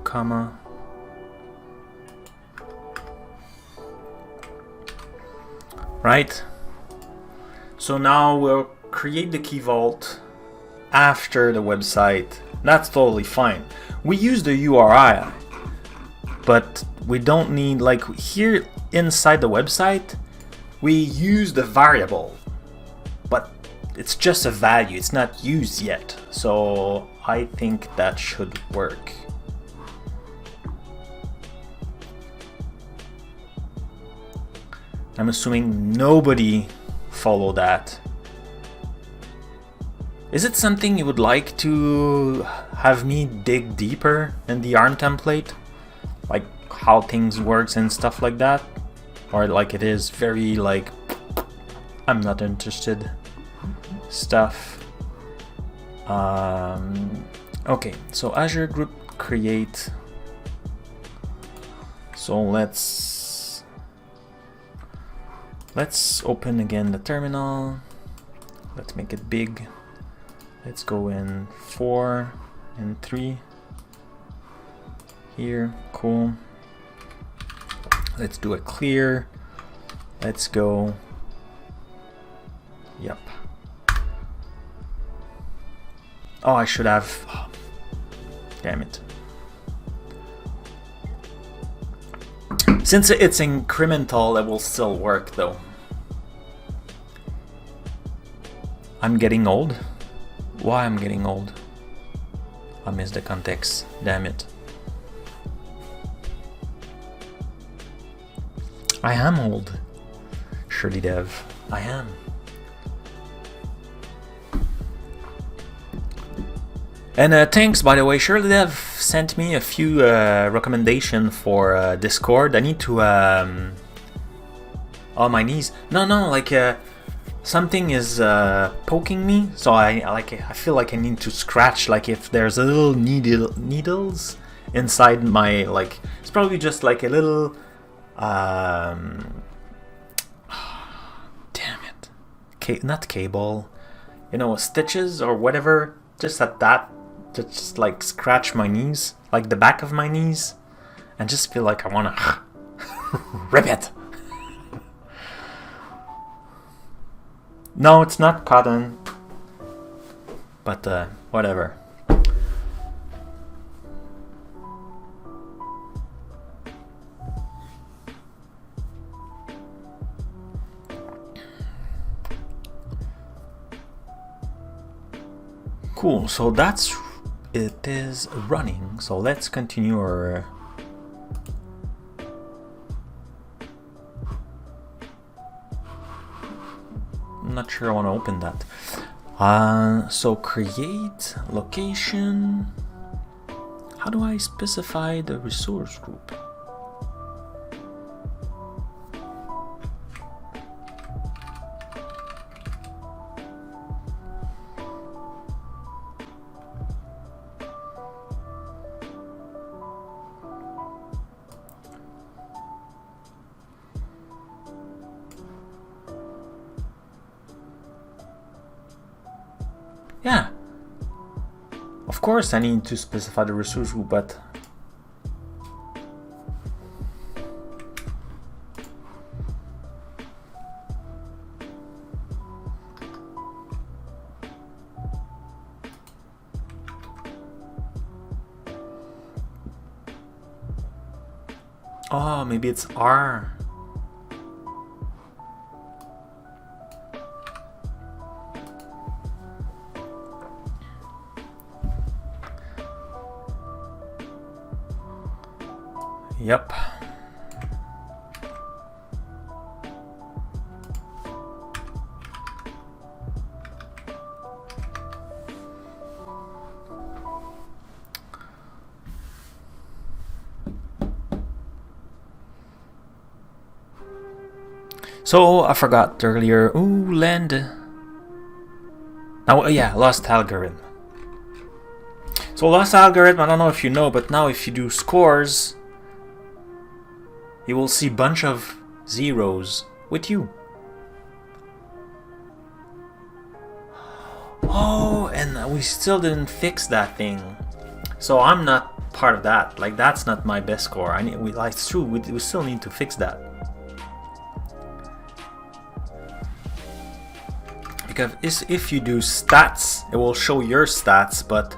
comma. Right? So now we'll create the keyvault after the website. That's totally fine. We use the URI, but we don't need, like here inside the website, we use the variable. But it's just a value, it's not used yet. So I think that should work. I'm assuming nobody followed that. Is it something you would like to have me dig deeper in the ARM template? Like how things works and stuff like that? Or like it is very like, I'm not interested stuff. Okay, so Azure Group create. So let's open again the terminal. Let's make it big. Let's go in 4 and 3 here. Cool. Let's do a clear. Let's go. Yep. Oh, I should have. Oh, damn it. Since it's incremental, it will still work though. I'm getting old. Why I'm getting old? I missed the context. Damn it. I am old. Surely Dev. I am. And thanks, by the way. Surely Dev sent me a few recommendations for Discord. I need to. Oh, my knees. No, like something is poking me, so I feel like I need to scratch. Like if there's a little needles inside my, like it's probably just like a little. Damn it. Not cable. You know, stitches or whatever. Just at that. Just like scratch my knees, like the back of my knees, and just feel like I want to rip it. No, it's not cotton, but whatever. Cool, so that's it is running. So let's continue our I'm not sure I want to open that. So create location. How do I specify the resource group? Yeah. Of course I need to specify the resource group, but oh, maybe it's R. Yep. So I forgot earlier. Ooh, land. Now, yeah, lost algorithm. So lost algorithm, I don't know if you know, but now if you do scores, you will see a bunch of zeros with you. Oh, and we still didn't fix that thing. So I'm not part of that. Like, that's not my best score. It's true, we still need to fix that. Because if you do stats, it will show your stats, but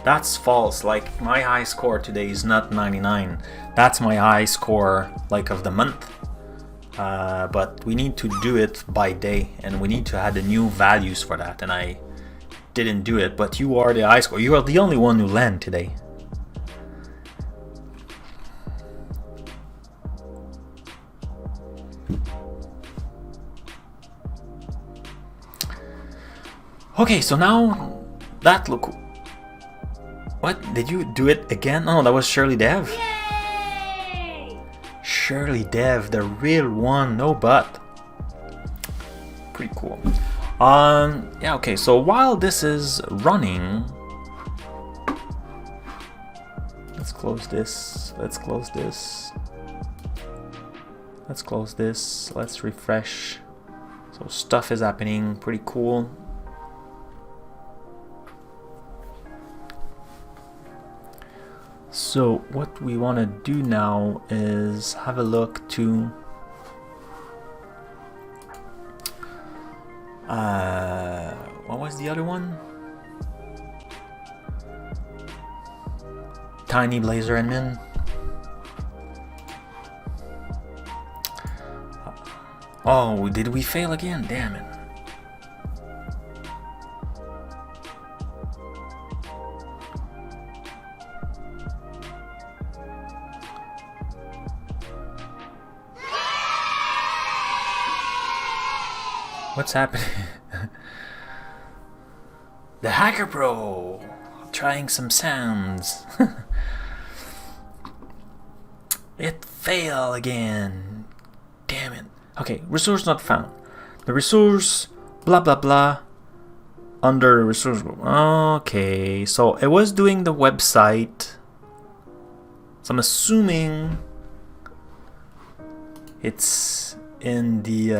that's false. Like, my high score today is not 99. That's my high score, like, of the month. But we need to do it by day, and we need to add the new values for that. And I didn't do it, but you are the high score. You are the only one who landed today. Okay, so now that look. What? Did you do it again? Oh, that was Shirley Dev. Yay! Shirley Dev, the real one, no but. Pretty cool. Yeah, okay, so while this is running, let's close this. Let's close this. Let's close this. Let's refresh. So stuff is happening, pretty cool. So what we want to do now is have a look to what was the other one? TinyBlazorAdmin. Oh, did we fail again? Damn it. What's happening? The Hacker Pro trying some sounds. It failed again. Damn it. Okay, resource not found. The resource blah blah blah under resource group. Okay, so it was doing the website. So I'm assuming it's in the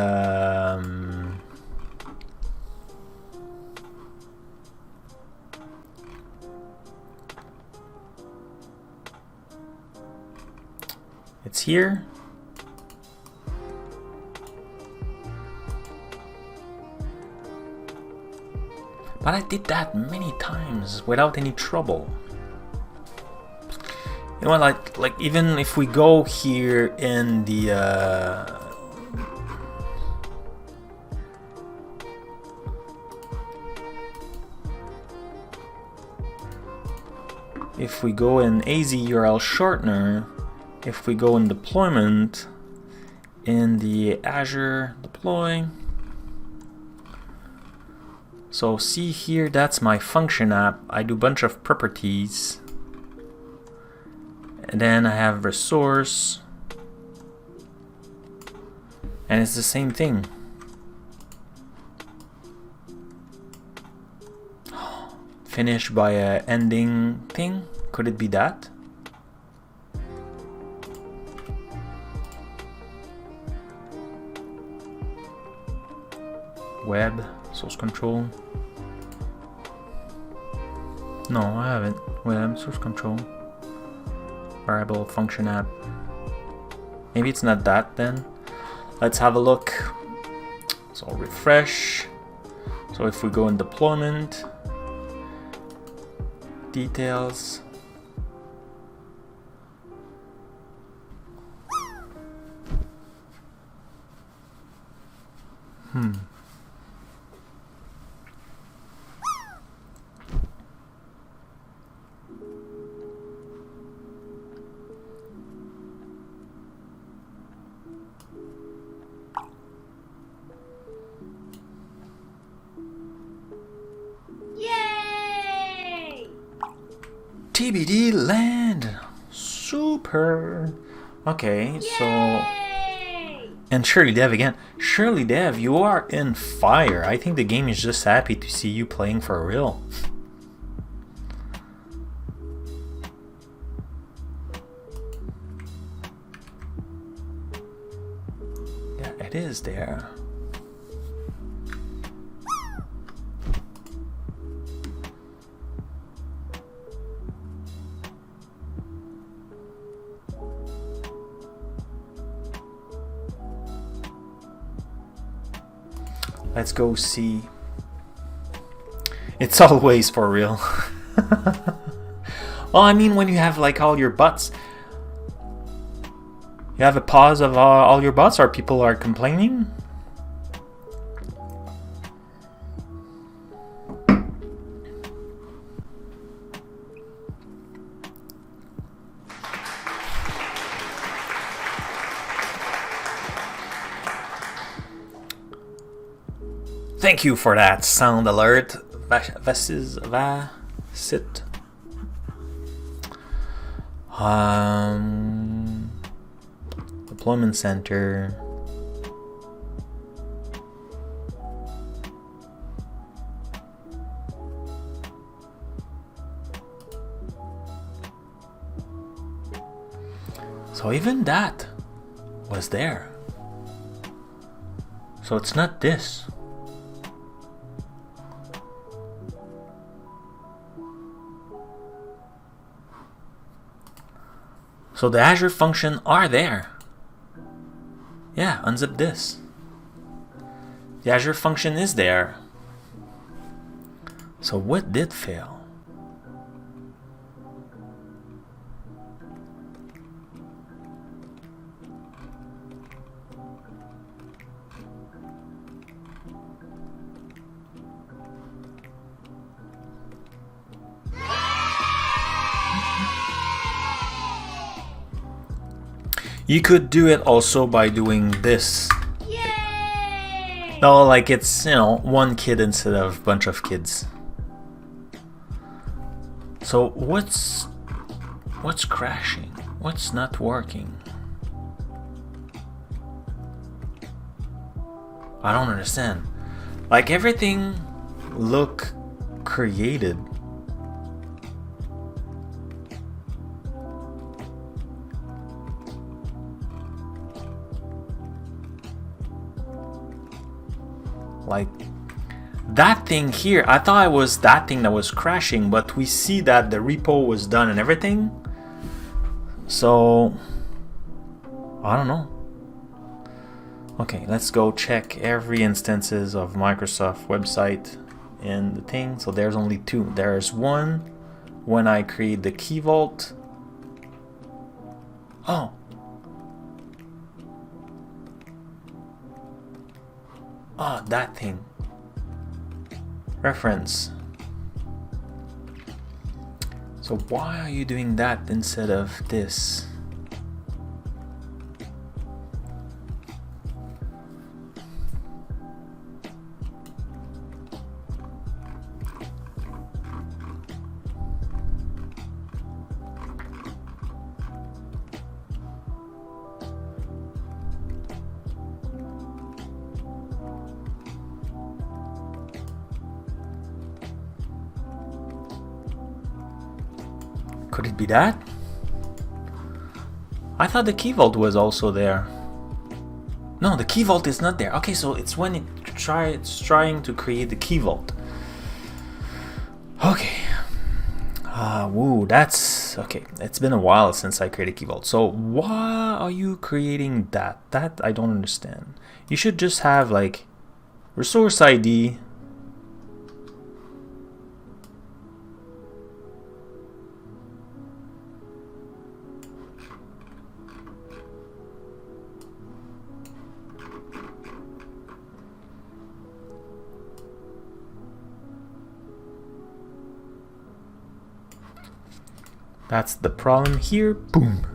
it's here. But I did that many times without any trouble. You know, like even if we go here in the if we go in AzUrlShotener, if we go in deployment, in the Azure deploy, so see here, that's my function app. I do a bunch of properties, and then I have resource, and it's the same thing. Finish by a ending thing. Could it be that? Web, source control. No, I haven't. Wait, source control. Variable function app. Maybe it's not that then. Let's have a look. So refresh. So if we go in deployment, details. Yay! TBD land. Super. Okay, so Yay! and Shirley Dev again. Shirley Dev, you are in fire. I think the game is just happy to see you playing for real. Yeah, it is there. Let's go see. It's always for real. Well, I mean, when you have like all your bots, you have a pause of all your bots, or people are complaining. Thank you for that sound alert, Vasit. Deployment center. So even that was there. So it's not this. So the Azure function are there. Yeah, unzip this. The Azure function is there. So what did fail? You could do it also by doing this. Yay! No, like it's, you know, one kid instead of a bunch of kids. So what's crashing? What's not working? I don't understand. Like everything look created. Like that thing here, I thought it was that thing that was crashing, but we see that the repo was done and everything. So I don't know. Okay, let's go check every instances of Microsoft website in the thing. So there's only two. There's one when I create the keyvault. Oh. Oh, that thing. Reference. So why are you doing that instead of this? Could it be that? I thought the keyvault was also there. No, the keyvault is not there. Okay, so it's when it's trying to create the keyvault. Okay, Woo, that's okay. It's been a while since I created keyvault. So why are you creating that? That I don't understand. You should just have like resource ID. That's the problem here. Boom.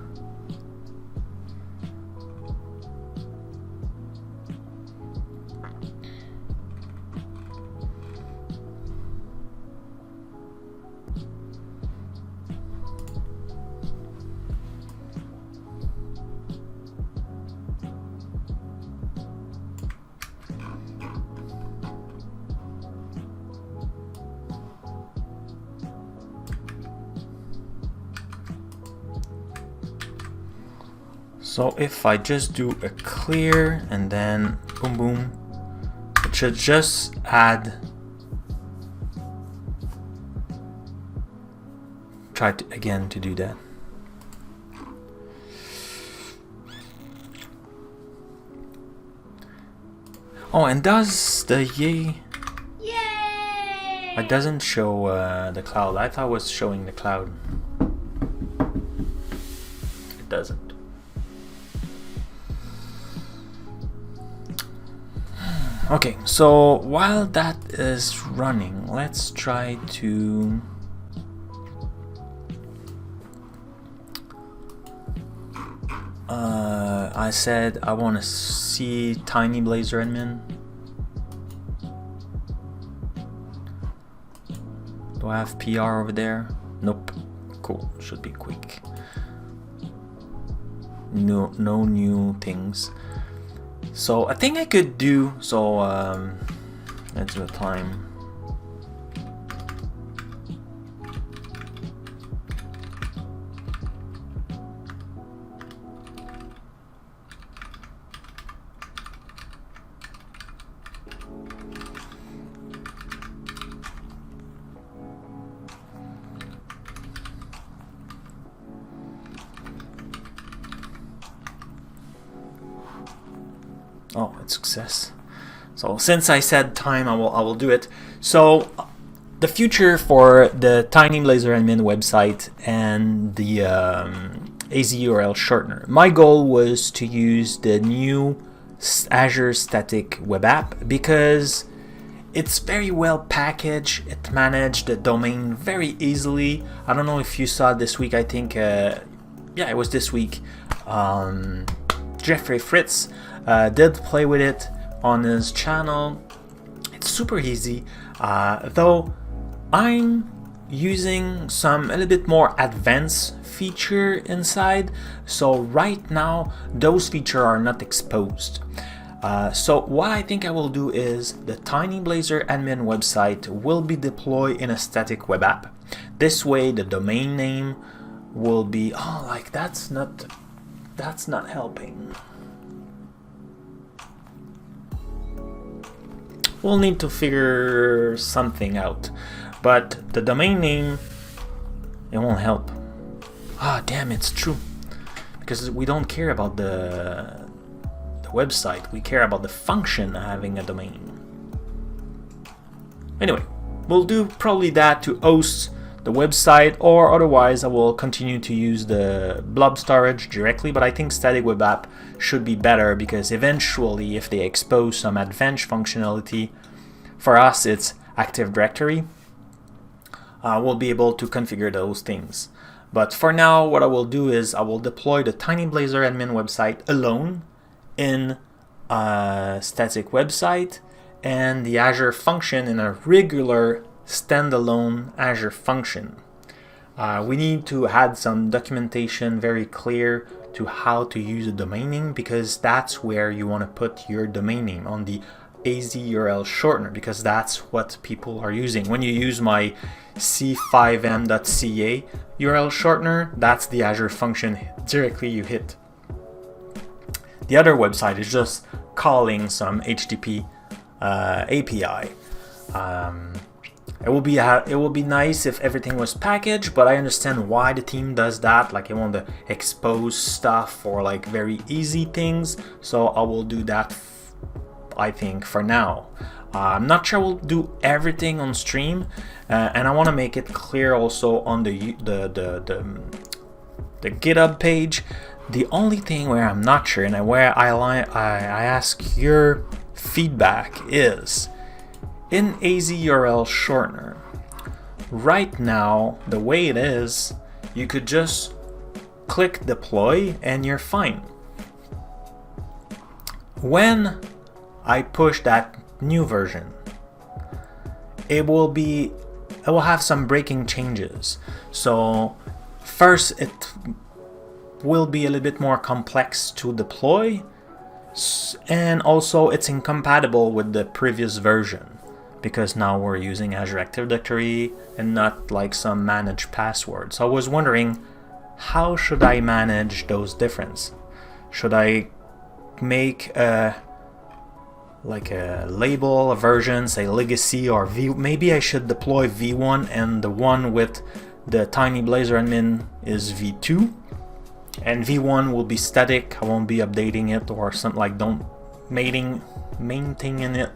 So if I just do a clear and then boom boom, it should just add, try to, again to do that. Oh, and does the yay? It doesn't show the cloud. I thought it was showing the cloud. It doesn't. Okay, so while that is running, let's try to I said I want to see TinyBlazorAdmin. Do I have PR over there? Nope. Cool, should be quick. No new things. So I think I could do, so let's do a time. Oh, it's success. So since I said time, I will do it. So the future for the TinyBlazorAdmin website and the AzUrlShotener. My goal was to use the new Azure Static Web App because it's very well packaged. It managed the domain very easily. I don't know if you saw it this week. I think, yeah, it was this week. Jeffrey Fritz did play with it on his channel. It's super easy, though I'm using some a little bit more advanced feature inside, so right now those features are not exposed. So what I think I will do is the TinyBlazorAdmin website will be deployed in a static web app. This way the domain name will be, oh, like that's not helping. We'll need to figure something out, but the domain name, it won't help. Ah, damn, it's true, because we don't care about the website, we care about the function having a domain. Anyway, we'll do probably that to host the website, or otherwise I will continue to use the blob storage directly, but I think static web app should be better because eventually if they expose some advanced functionality, for us it's Active Directory, we'll be able to configure those things. But for now what I will do is I will deploy the TinyBlazorAdmin website alone in a static website and the Azure Function in a regular standalone Azure Function. We need to add some documentation very clear to how to use a domain name, because that's where you want to put your domain name, on the AzUrlShotener, because that's what people are using. When you use my c5m.ca URL shortener, that's the Azure Function directly you hit. The other website is just calling some HTTP API. It will be nice if everything was packaged, but I understand why the team does that. Like, I want to expose stuff for like very easy things, so I will do that. I think for now. I'm not sure we'll do everything on stream, and I want to make it clear also on the GitHub page. The only thing where I'm not sure and where I ask your feedback is in AzUrlShotener. Right now, the way it is, you could just click deploy and you're fine. When I push that new version, it will have some breaking changes. So first, it will be a little bit more complex to deploy, and also it's incompatible with the previous version because now we're using Azure Active Directory and not like some managed password. So I was wondering, how should I manage those differences? Should I make a label, a version, say legacy or V? Maybe I should deploy V1 and the one with the TinyBlazorAdmin is V2, and V1 will be static. I won't be updating it or something, like maintaining it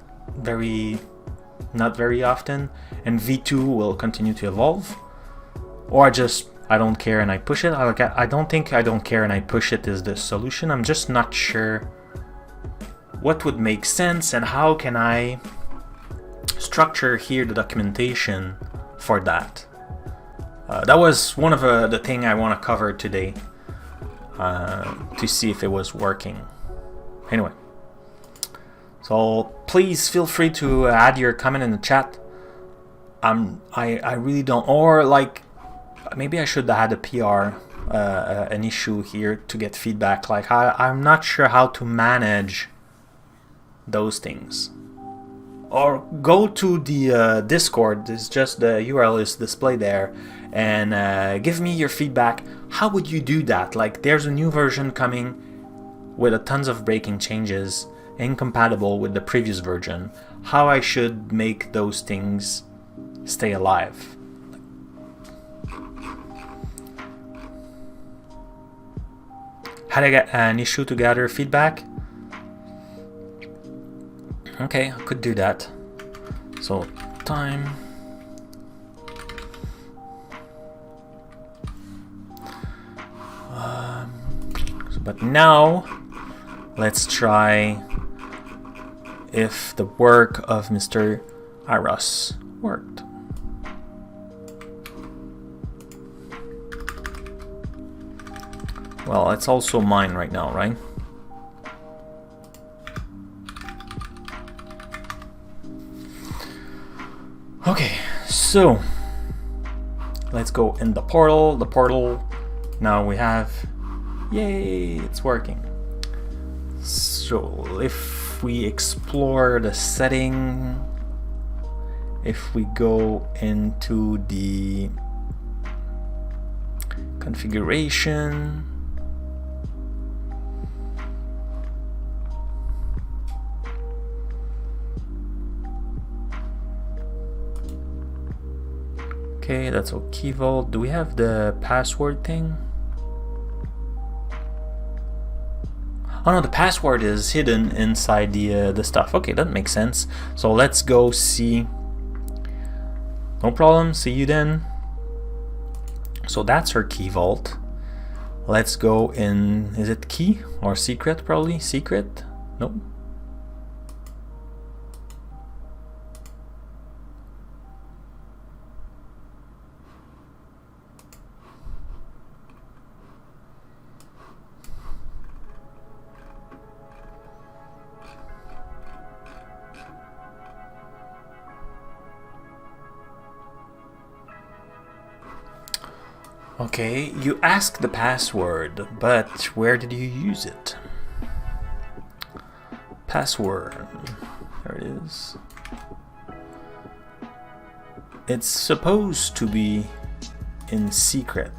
not very often, and V2 will continue to evolve. Or I don't care and I push it. I don't think I don't care and I push it is the solution. I'm just not sure what would make sense and how can I structure here the documentation for that. That was one of the thing I want to cover today, to see if it was working. Anyway, so please feel free to add your comment in the chat. I really don't, or like maybe I should add a PR, an issue here to get feedback. Like I'm not sure how to manage those things. Or go to the Discord. It's just the URL is displayed there, and give me your feedback. How would you do that? Like, there's a new version coming with a tons of breaking changes, incompatible with the previous version. How I should make those things stay alive? Had I get an issue to gather feedback? Okay, I could do that. So time. But now let's try if the work of Mr. mreyeros worked. Well, it's also mine right now, right? Okay, so let's go in the portal. The portal, now we have, yay, it's working. So if we explore the setting, if we go into the configuration, okay, that's all keyvault. Do we have the password thing? Oh no, the password is hidden inside the stuff. Okay, that makes sense. So let's go see. No problem, see you then. So that's her keyvault. Let's go in, is it key or secret? Probably secret. Nope. Okay, you asked the password, but where did you use it? Password. There it is. It's supposed to be in secret.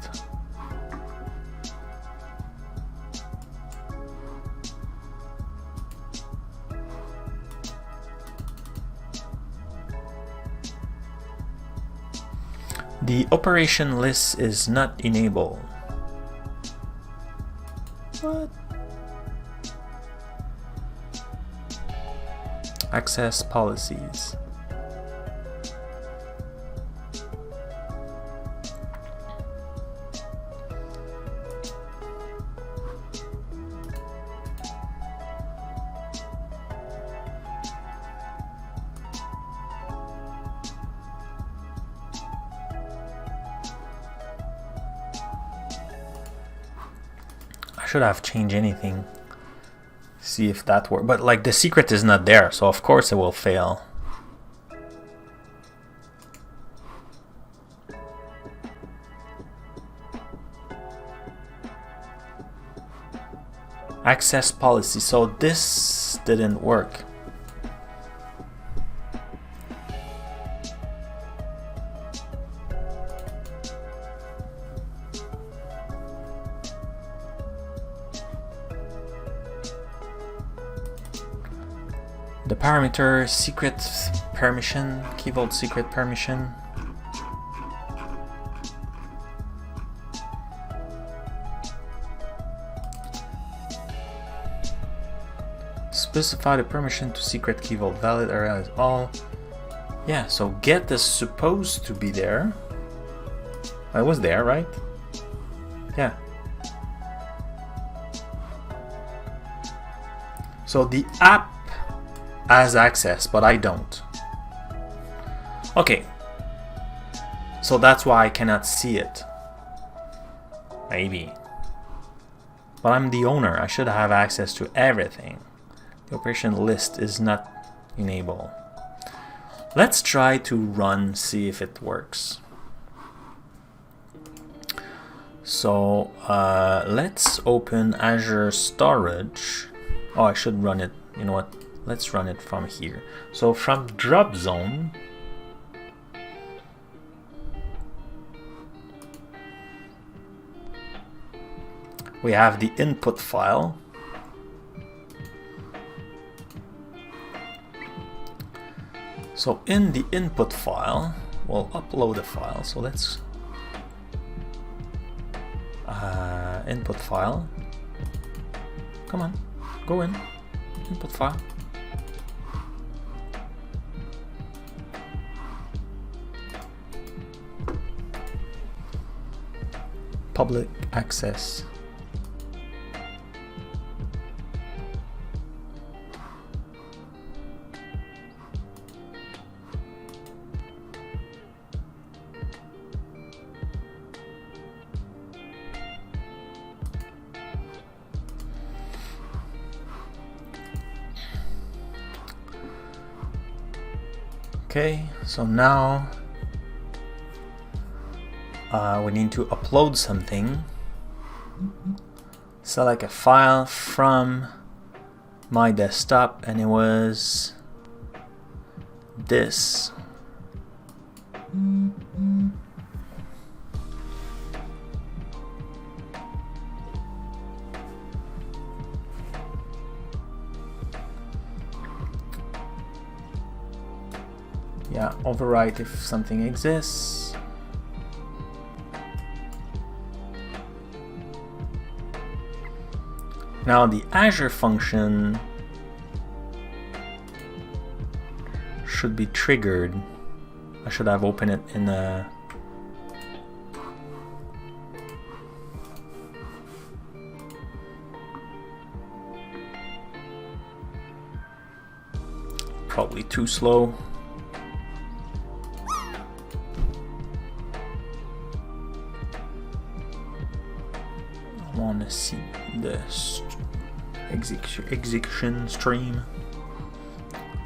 The operation list is not enabled. What? Access policies. I should have changed anything. See if that works. But like the secret is not there, so of course it will fail. Access policy. So this didn't work. The parameter secret permission, keyvault secret permission. Specify the permission to secret keyvault valid area is all. Yeah, so get is supposed to be there. I was there, right? Yeah. So the app has access, but I don't. Okay. So that's why I cannot see it. Maybe. But I'm the owner. I should have access to everything. The operation list is not enabled. Let's try to run, see if it works. So let's open Azure Storage. Oh, I should run it. You know what? Let's run it from here. So from drop zone, we have the input file. So in the input file, we'll upload a file. So let's input file. Come on, go in. Input file. Public access. Okay, so now we need to upload something. Select a file from my desktop, and it was this. Yeah, overwrite if something exists. Now the Azure function should be triggered. I should have opened it in a probably too slow. I want to see the execution stream.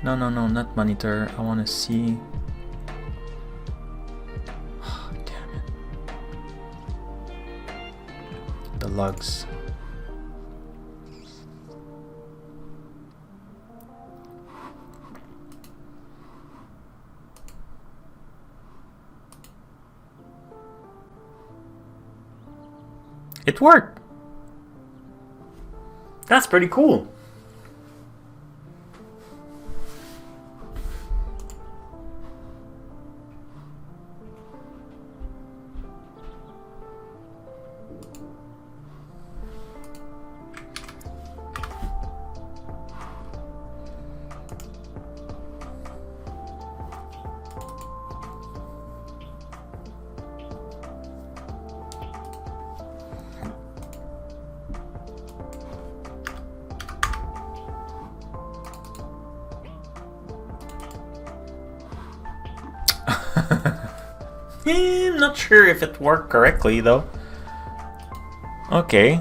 No, not monitor. I want to see. Oh, damn it. The logs. It worked. That's pretty cool. I'm not sure if it worked correctly though. Okay.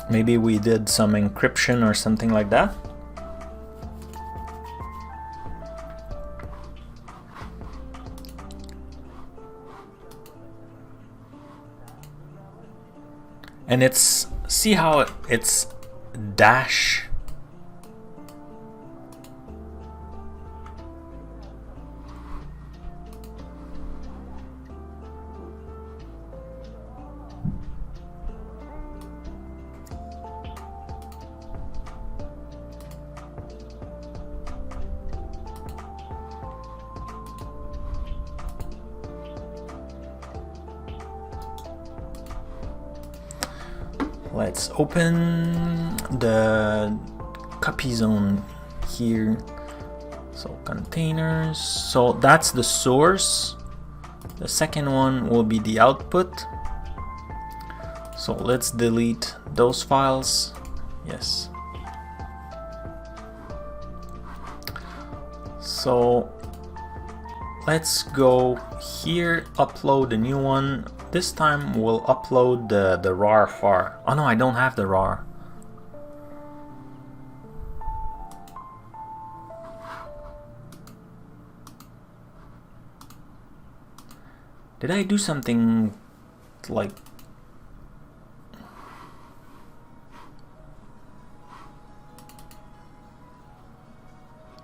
Maybe we did some encryption or something like that. And it's, see how it's dash. Let's open the copy zone here. So containers, so that's the source. The second one will be the output. So let's delete those files. Yes. So let's go here, upload a new one. This time we'll upload the RAR file. Oh no, I don't have the RAR. Did I do something like...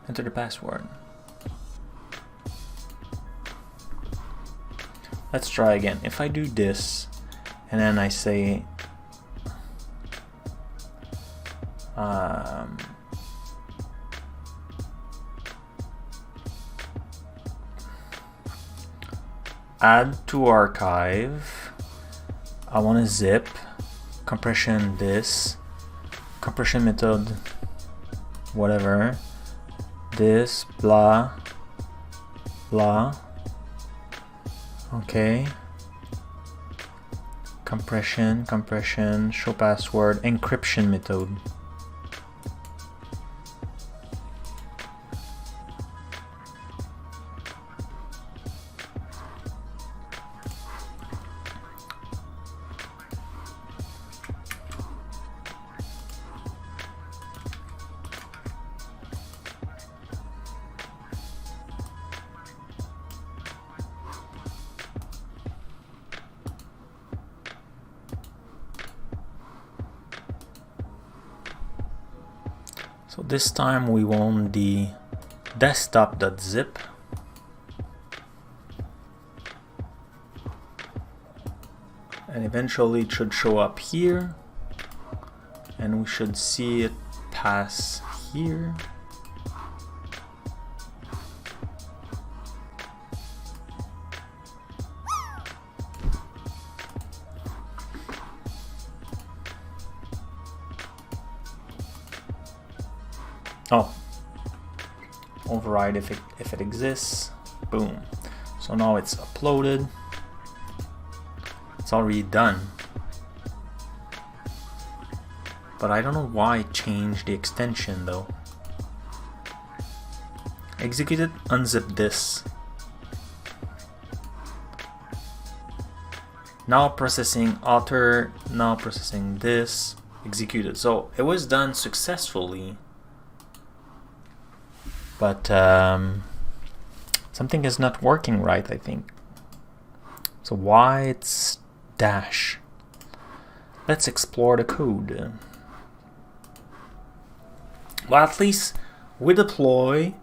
Enter the password. Let's try again. If I do this and then I say add to archive, I want to zip, compression this, compression method, whatever, this, blah, blah. Okay. Compression, show password, encryption method. So this time we want the desktop.zip. And eventually it should show up here. And we should see it pass here. Oh, override if it exists. Boom. So now it's uploaded. It's already done. But I don't know why it changed the extension though. Execute it, unzip this. Now processing author, now processing this, executed. So it was done successfully. But something is not working right, I think. So why it's dash? Let's explore the code. Well, at least we deploy,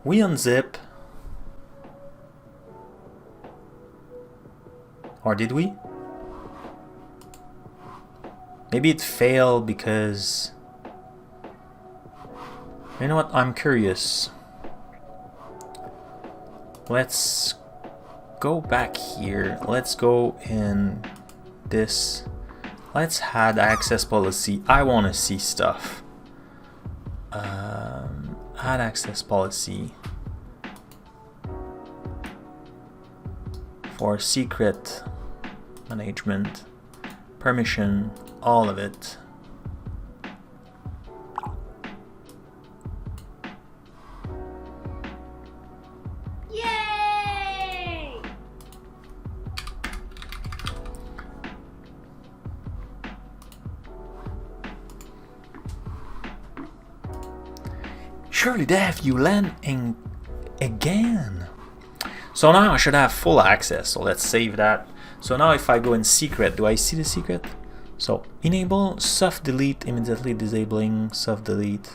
we unzip. Or did we? Maybe it failed because... You know what? I'm curious. Let's go back here. Let's go in this. Let's add access policy. I want to see stuff. Add access policy for secret management, permission, all of it. Surely Dev, you landing again. So now I should have full access. So let's save that. So now if I go in secret, do I see the secret? So enable soft delete, immediately disabling soft delete.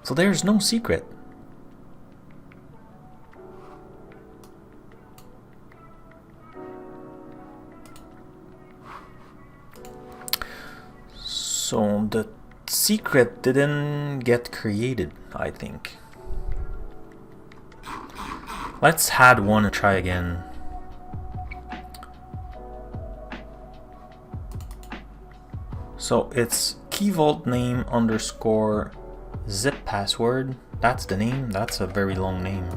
So there's no secret. So the secret didn't get created, I think. Let's add one and try again. So it's keyvault name underscore zip password. That's the name. That's a very long name.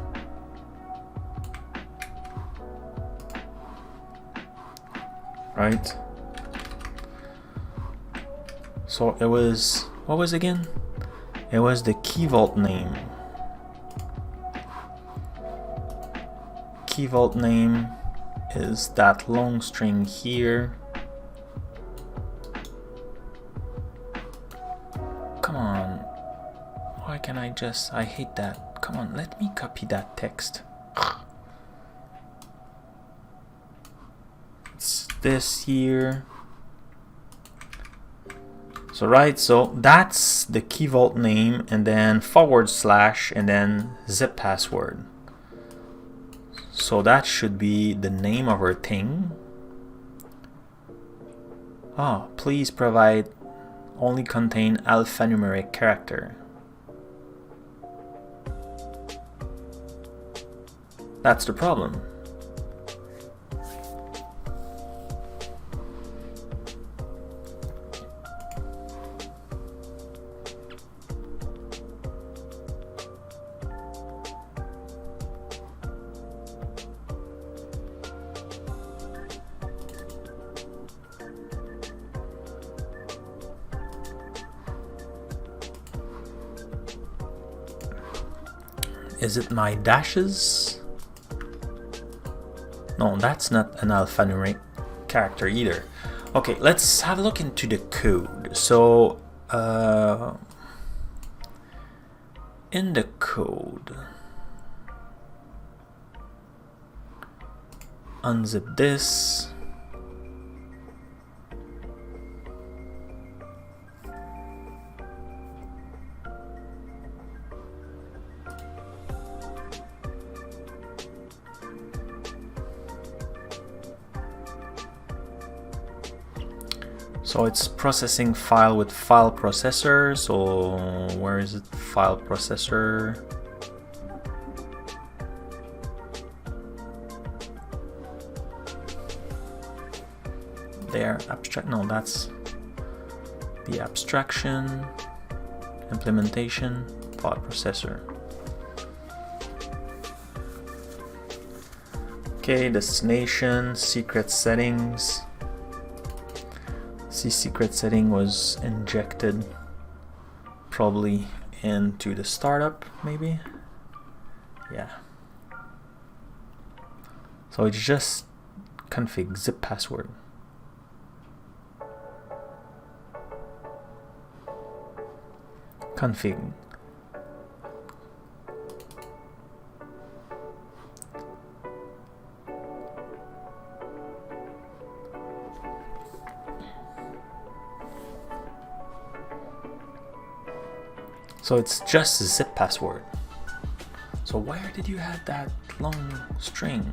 Right? So it was, what was it again? It was the keyvault name. Keyvault name is that long string here. Come on. Why can I just, I hate that. Come on, let me copy that text. It's this here. So right, so that's the keyvault name and then / and then zip password. So that should be the name of our thing. Oh, please provide only contain alphanumeric character. That's the problem. Is it my dashes? No, that's not an alphanumeric character either. Okay, let's have a look into the code. So, in the code, unzip this. So it's processing file with file processor. So where is it? File processor. There, abstract. No, that's the abstraction, implementation, file processor. Okay, destination, secret settings. See, secret setting was injected probably into the startup, maybe. Yeah. So it's just config zip password. Config. So it's just a zip password. So where did you have that long string?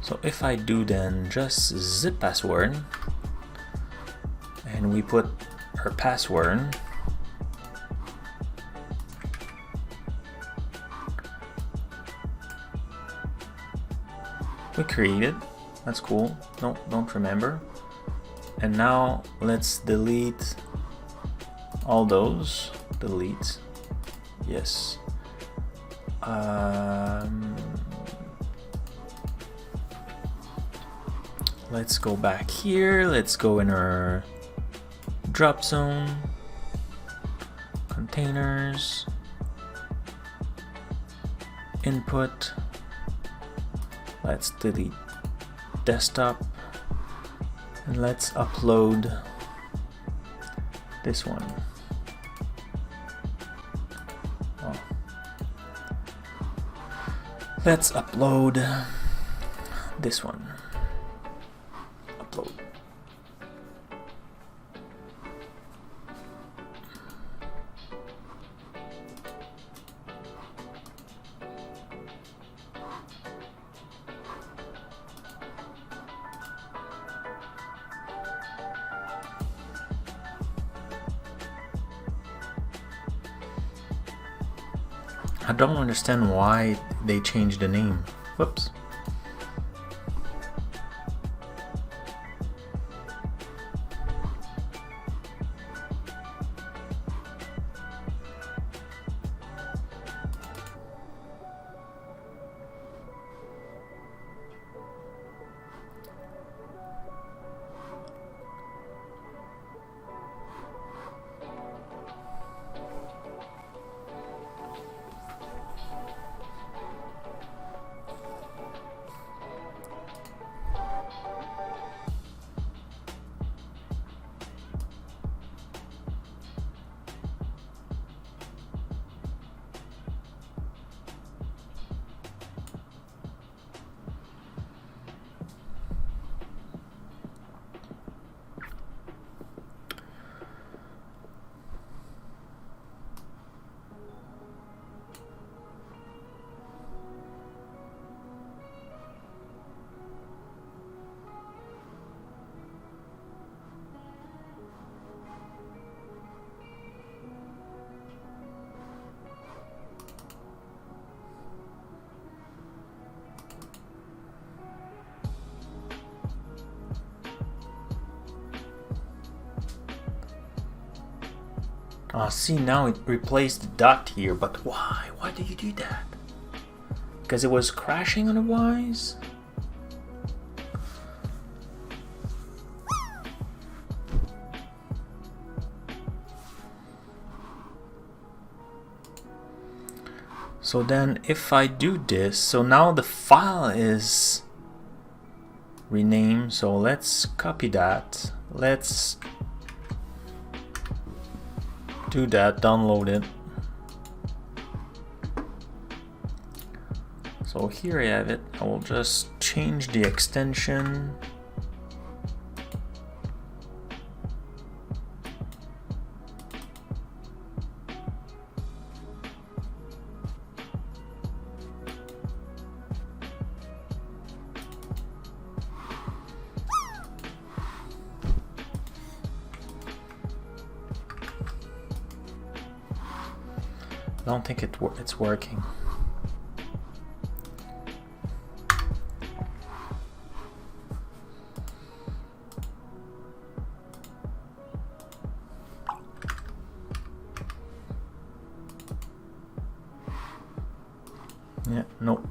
So if I do then just zip password and we put our password, we created. That's cool. No, don't remember. And now let's delete all those. Delete. Yes. Let's go back here. Let's go in our drop zone, containers, input. Let's delete desktop and let's upload this one. Oh. Let's upload this one. Upload. I don't understand why they changed the name. Whoops. See, now it replaced the dot here, but why? Why did you do that? Because it was crashing otherwise? So then if I do this, so now the file is renamed, so let's copy that. Let's do that, download it. So here I have it. I will just change the extension. I don't think it's working. Yeah, nope.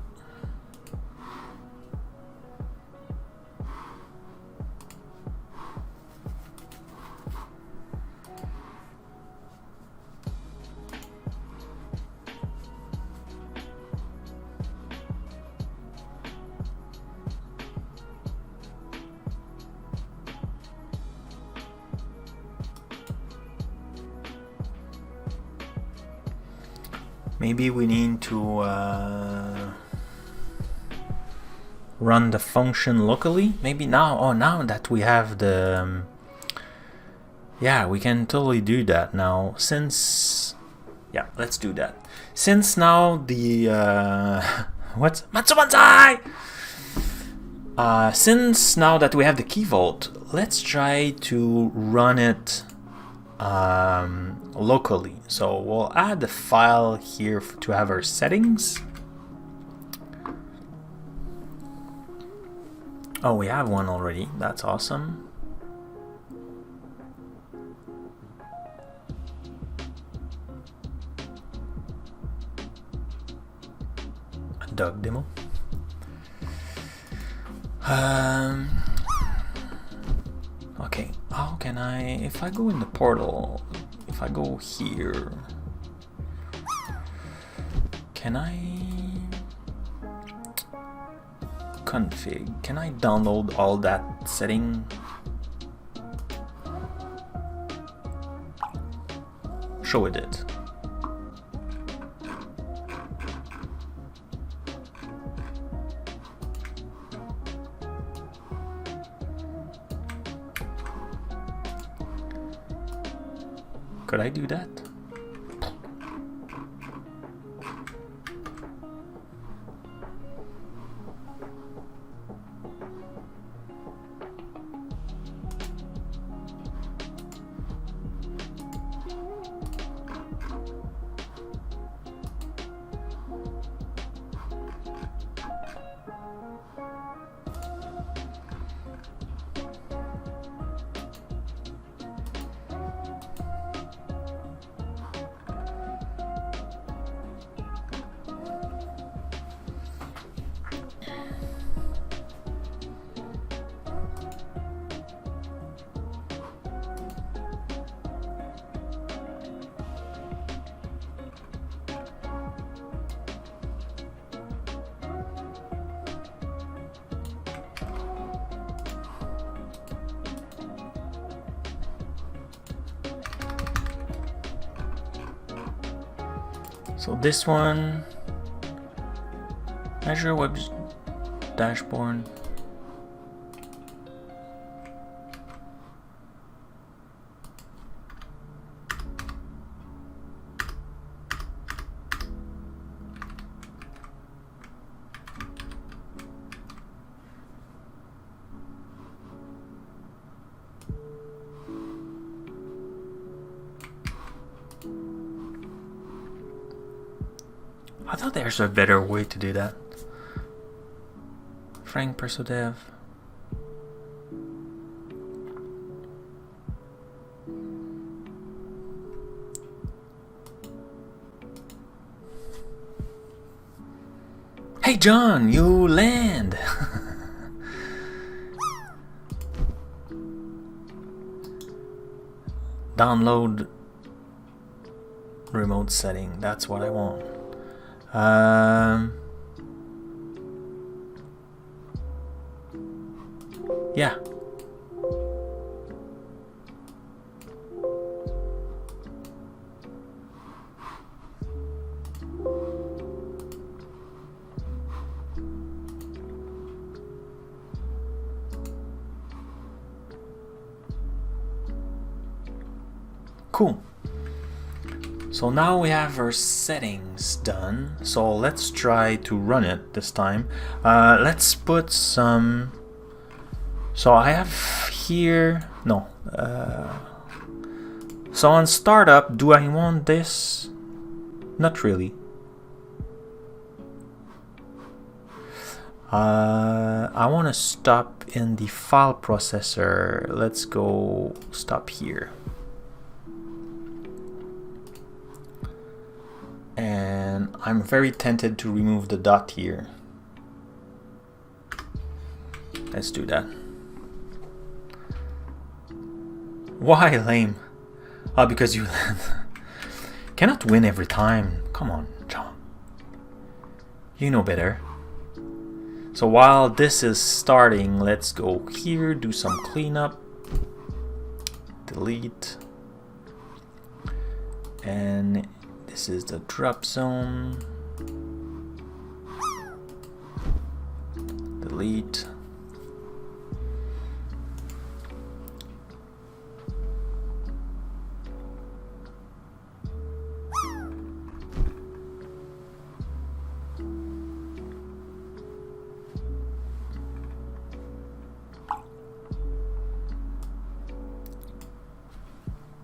Maybe we need to run the function locally. Maybe now, oh, now that we have the, yeah, we can totally do that now. Since, yeah, let's do that. Since now the, what's, Matsubanzai! Since now that we have the keyvault, let's try to run it locally. So we'll add the file here to have our settings. Oh, we have one already. That's awesome. A dog demo. Okay, how can I, if I go in the portal, if I go here, can I config, can I download all that setting? show it. Could I do that? So this one, Azure Web Dashboard. I thought there's a better way to do that. Frank PersoDev. Hey John, you land! Download remote setting, that's what I want. Yeah. Cool. So now we have our settings done. So let's try to run it this time. Let's put some. So I have here. No. So on startup, do I want this? Not really. I want to stop in the file processor. Let's go stop here. And I'm very tempted to remove the dot here. Let's do that. Why lame? Oh, because you cannot win every time. Come on, John. You know better. So while this is starting, let's go here, do some cleanup. Delete. And this is the drop zone. Delete.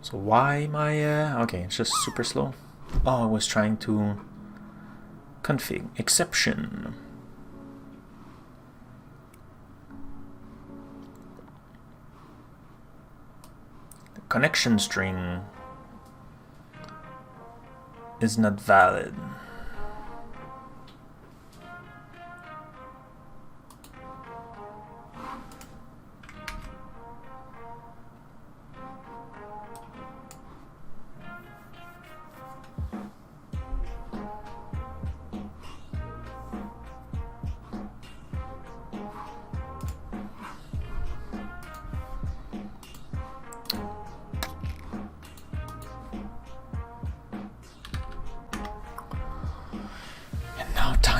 So why my okay, it's just super slow. Oh, I was trying to config exception. The connection string is not valid.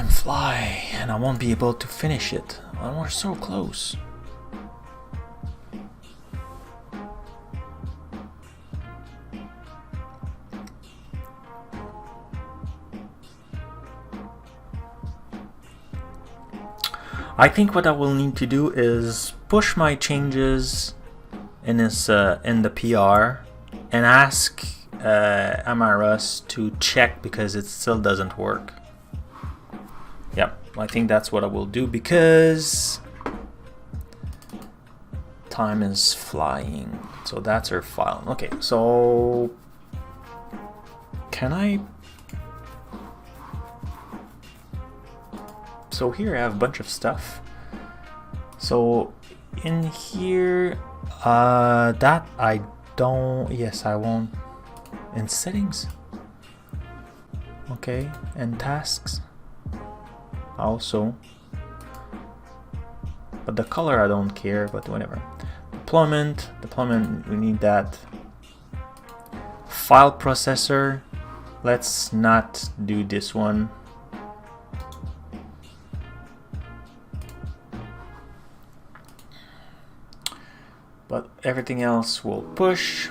Time fly, and I won't be able to finish it. Oh, we're so close. I think what I will need to do is push my changes in this in the PR and ask mreyeros to check because it still doesn't work. Yep, I think that's what I will do because time is flying. So that's our file. Okay, so can I? So here I have a bunch of stuff. So in here, that I don't, yes, I won't, in settings. Okay, and tasks also. But the color I don't care, but whatever. Deployment, we need that. File processor, let's not do this one. But everything else will push.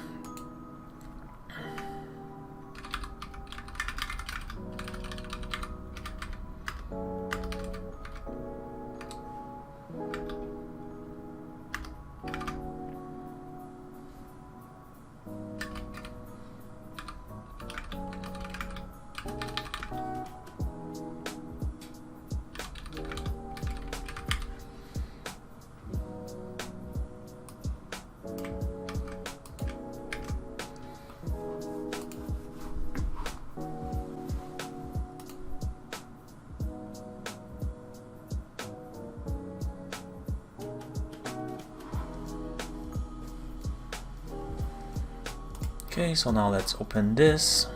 Okay, so now let's open this.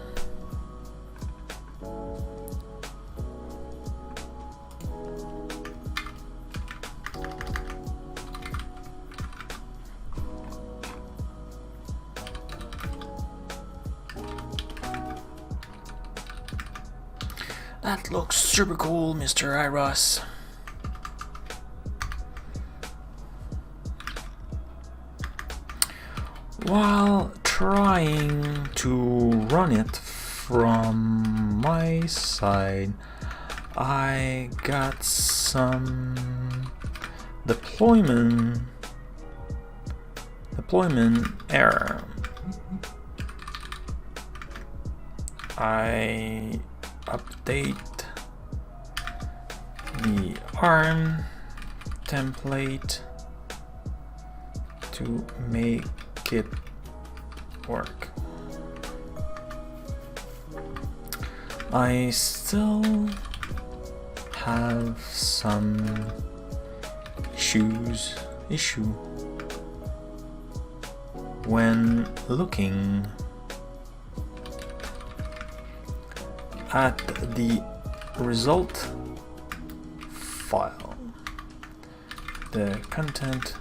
That looks super cool, Mr. mreyeros. While trying to run it from my side, I got some deployment error. I update the ARM template to make it work. I still have some issue when looking at the result file. The content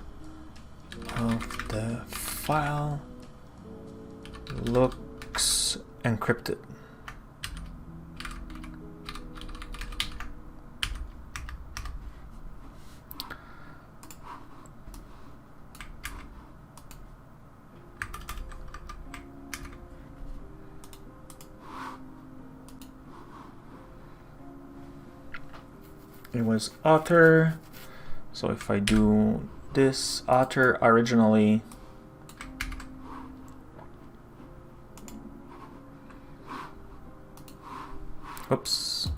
of the file looks encrypted. It was author, so if I do this author originally, oops,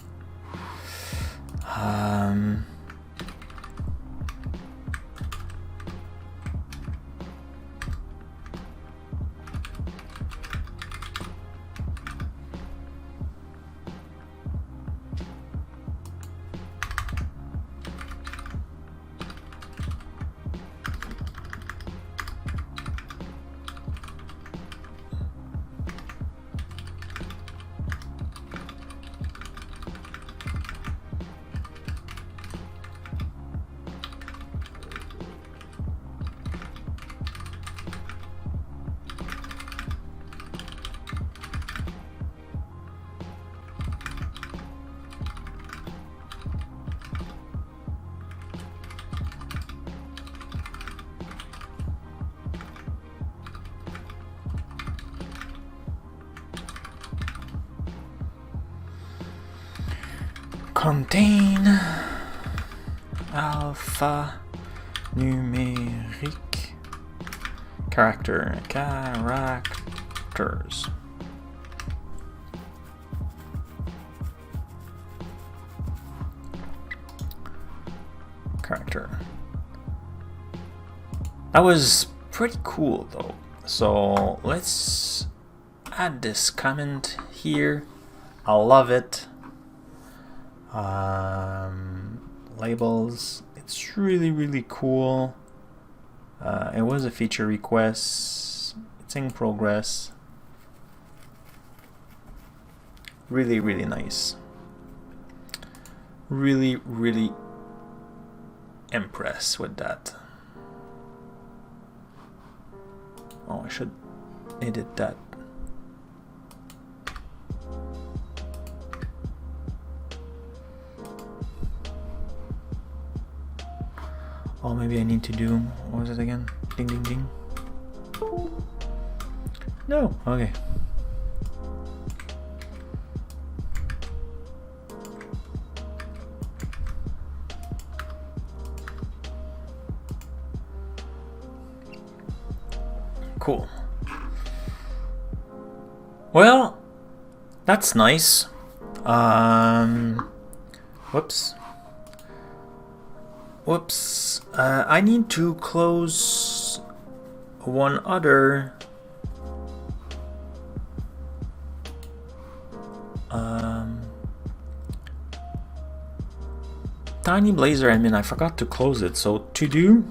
contain alpha numeric characters. That was pretty cool though. So let's add this comment here. I love it. Labels. It's really cool. It was a feature request. It's in progress. Really nice. Really impressed with that. Oh, I should edit that. Oh, maybe I need to do, what was it again? Ding ding ding. No, okay. Cool. Well, that's nice. Whoops. I need to close one other TinyBlazorAdmin. I forgot to close it. So to do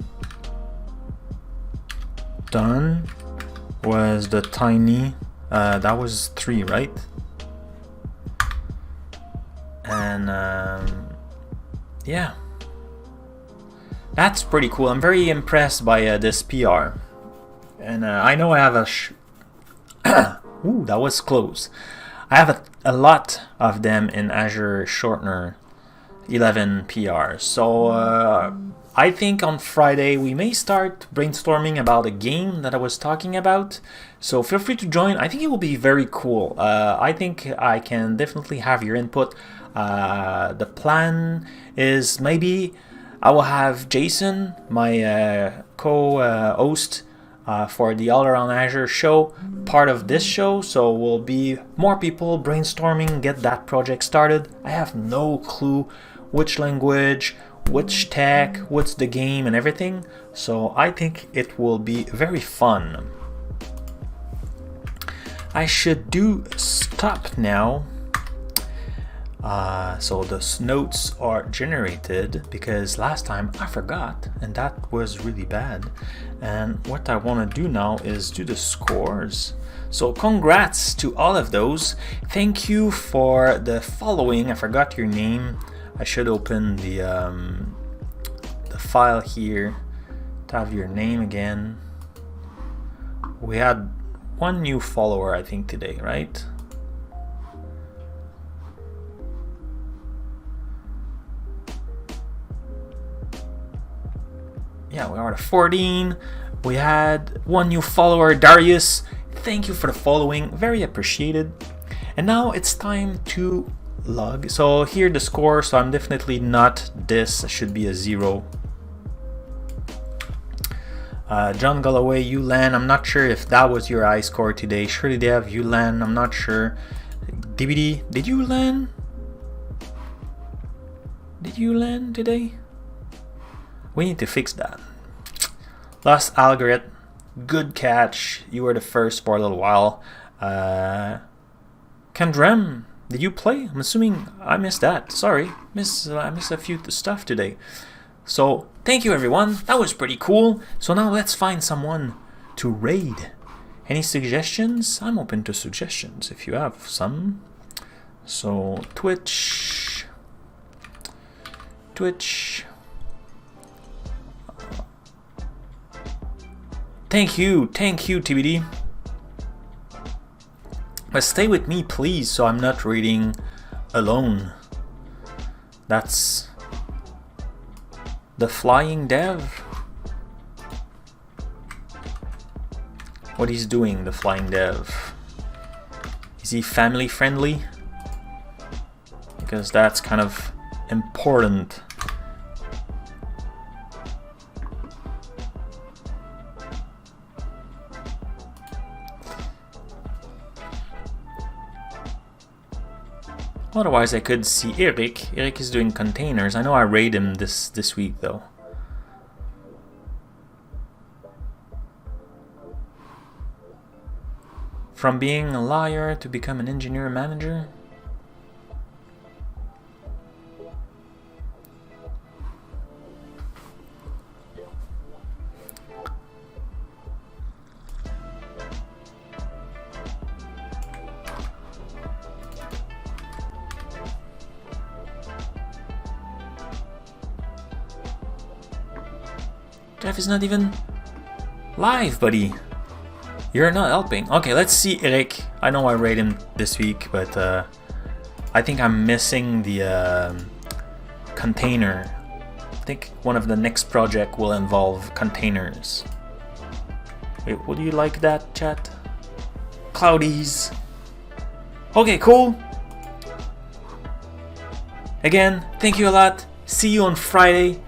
done was the tiny, that was 3, right? And yeah, that's pretty cool. I'm very impressed by this PR, and I know I have a ooh, that was close. I have a lot of them in AzUrlShotener 11 PRs. So I think on Friday we may start brainstorming about a game that I was talking about. So feel free to join. I think it will be very cool. I think I can definitely have your input. The plan is maybe I will have Jason, my co-host for the All Around Azure show, part of this show. So we'll be more people brainstorming, get that project started. I have no clue which language, which tech, what's the game and everything. So I think it will be very fun. I should do stop now. So the notes are generated because last time I forgot and that was really bad. And what I want to do now is do the scores. So congrats to all of those. Thank you for the following. I forgot your name. I should open the file here to have your name again. We had one new follower, I think, today, right? Yeah, we are at 14. We had one new follower, Darius. Thank you for the following, very appreciated. And now it's time to log. So here the score, so I'm definitely not this, should be a 0. John Galloway, Ulan, I'm not sure if that was your I score today. Surely they have Ulan, I'm not sure. DVD, did you land? Did you land today? We need to fix that. Lost Algorithm, good catch. You were the first for a little while. Kandrem, did you play? I'm assuming I missed that. Sorry, I missed a few stuff today. So thank you everyone. That was pretty cool. So now let's find someone to raid. Any suggestions? I'm open to suggestions if you have some. So Twitch. Thank you, TBD. But stay with me, please, so I'm not reading alone. That's the Flying Dev. What he's doing, the Flying Dev. Is he family friendly? Because that's kind of important. Otherwise, I could see Eric. Eric is doing containers. I know I raid him this week though. From being a lawyer to become an engineer manager. Jeff is not even live, buddy. You're not helping. Okay, let's see Eric. I know I raid him this week, but I think I'm missing the container. I think one of the next project will involve containers. Wait, would you like that, chat? Cloudies. Okay, cool. Again, thank you a lot. See you on Friday.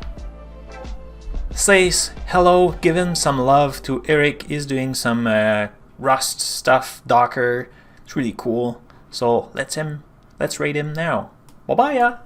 Says hello, give him some love to Eric. He's doing some Rust stuff, Docker. It's really cool. So let's rate him now. Bye bye.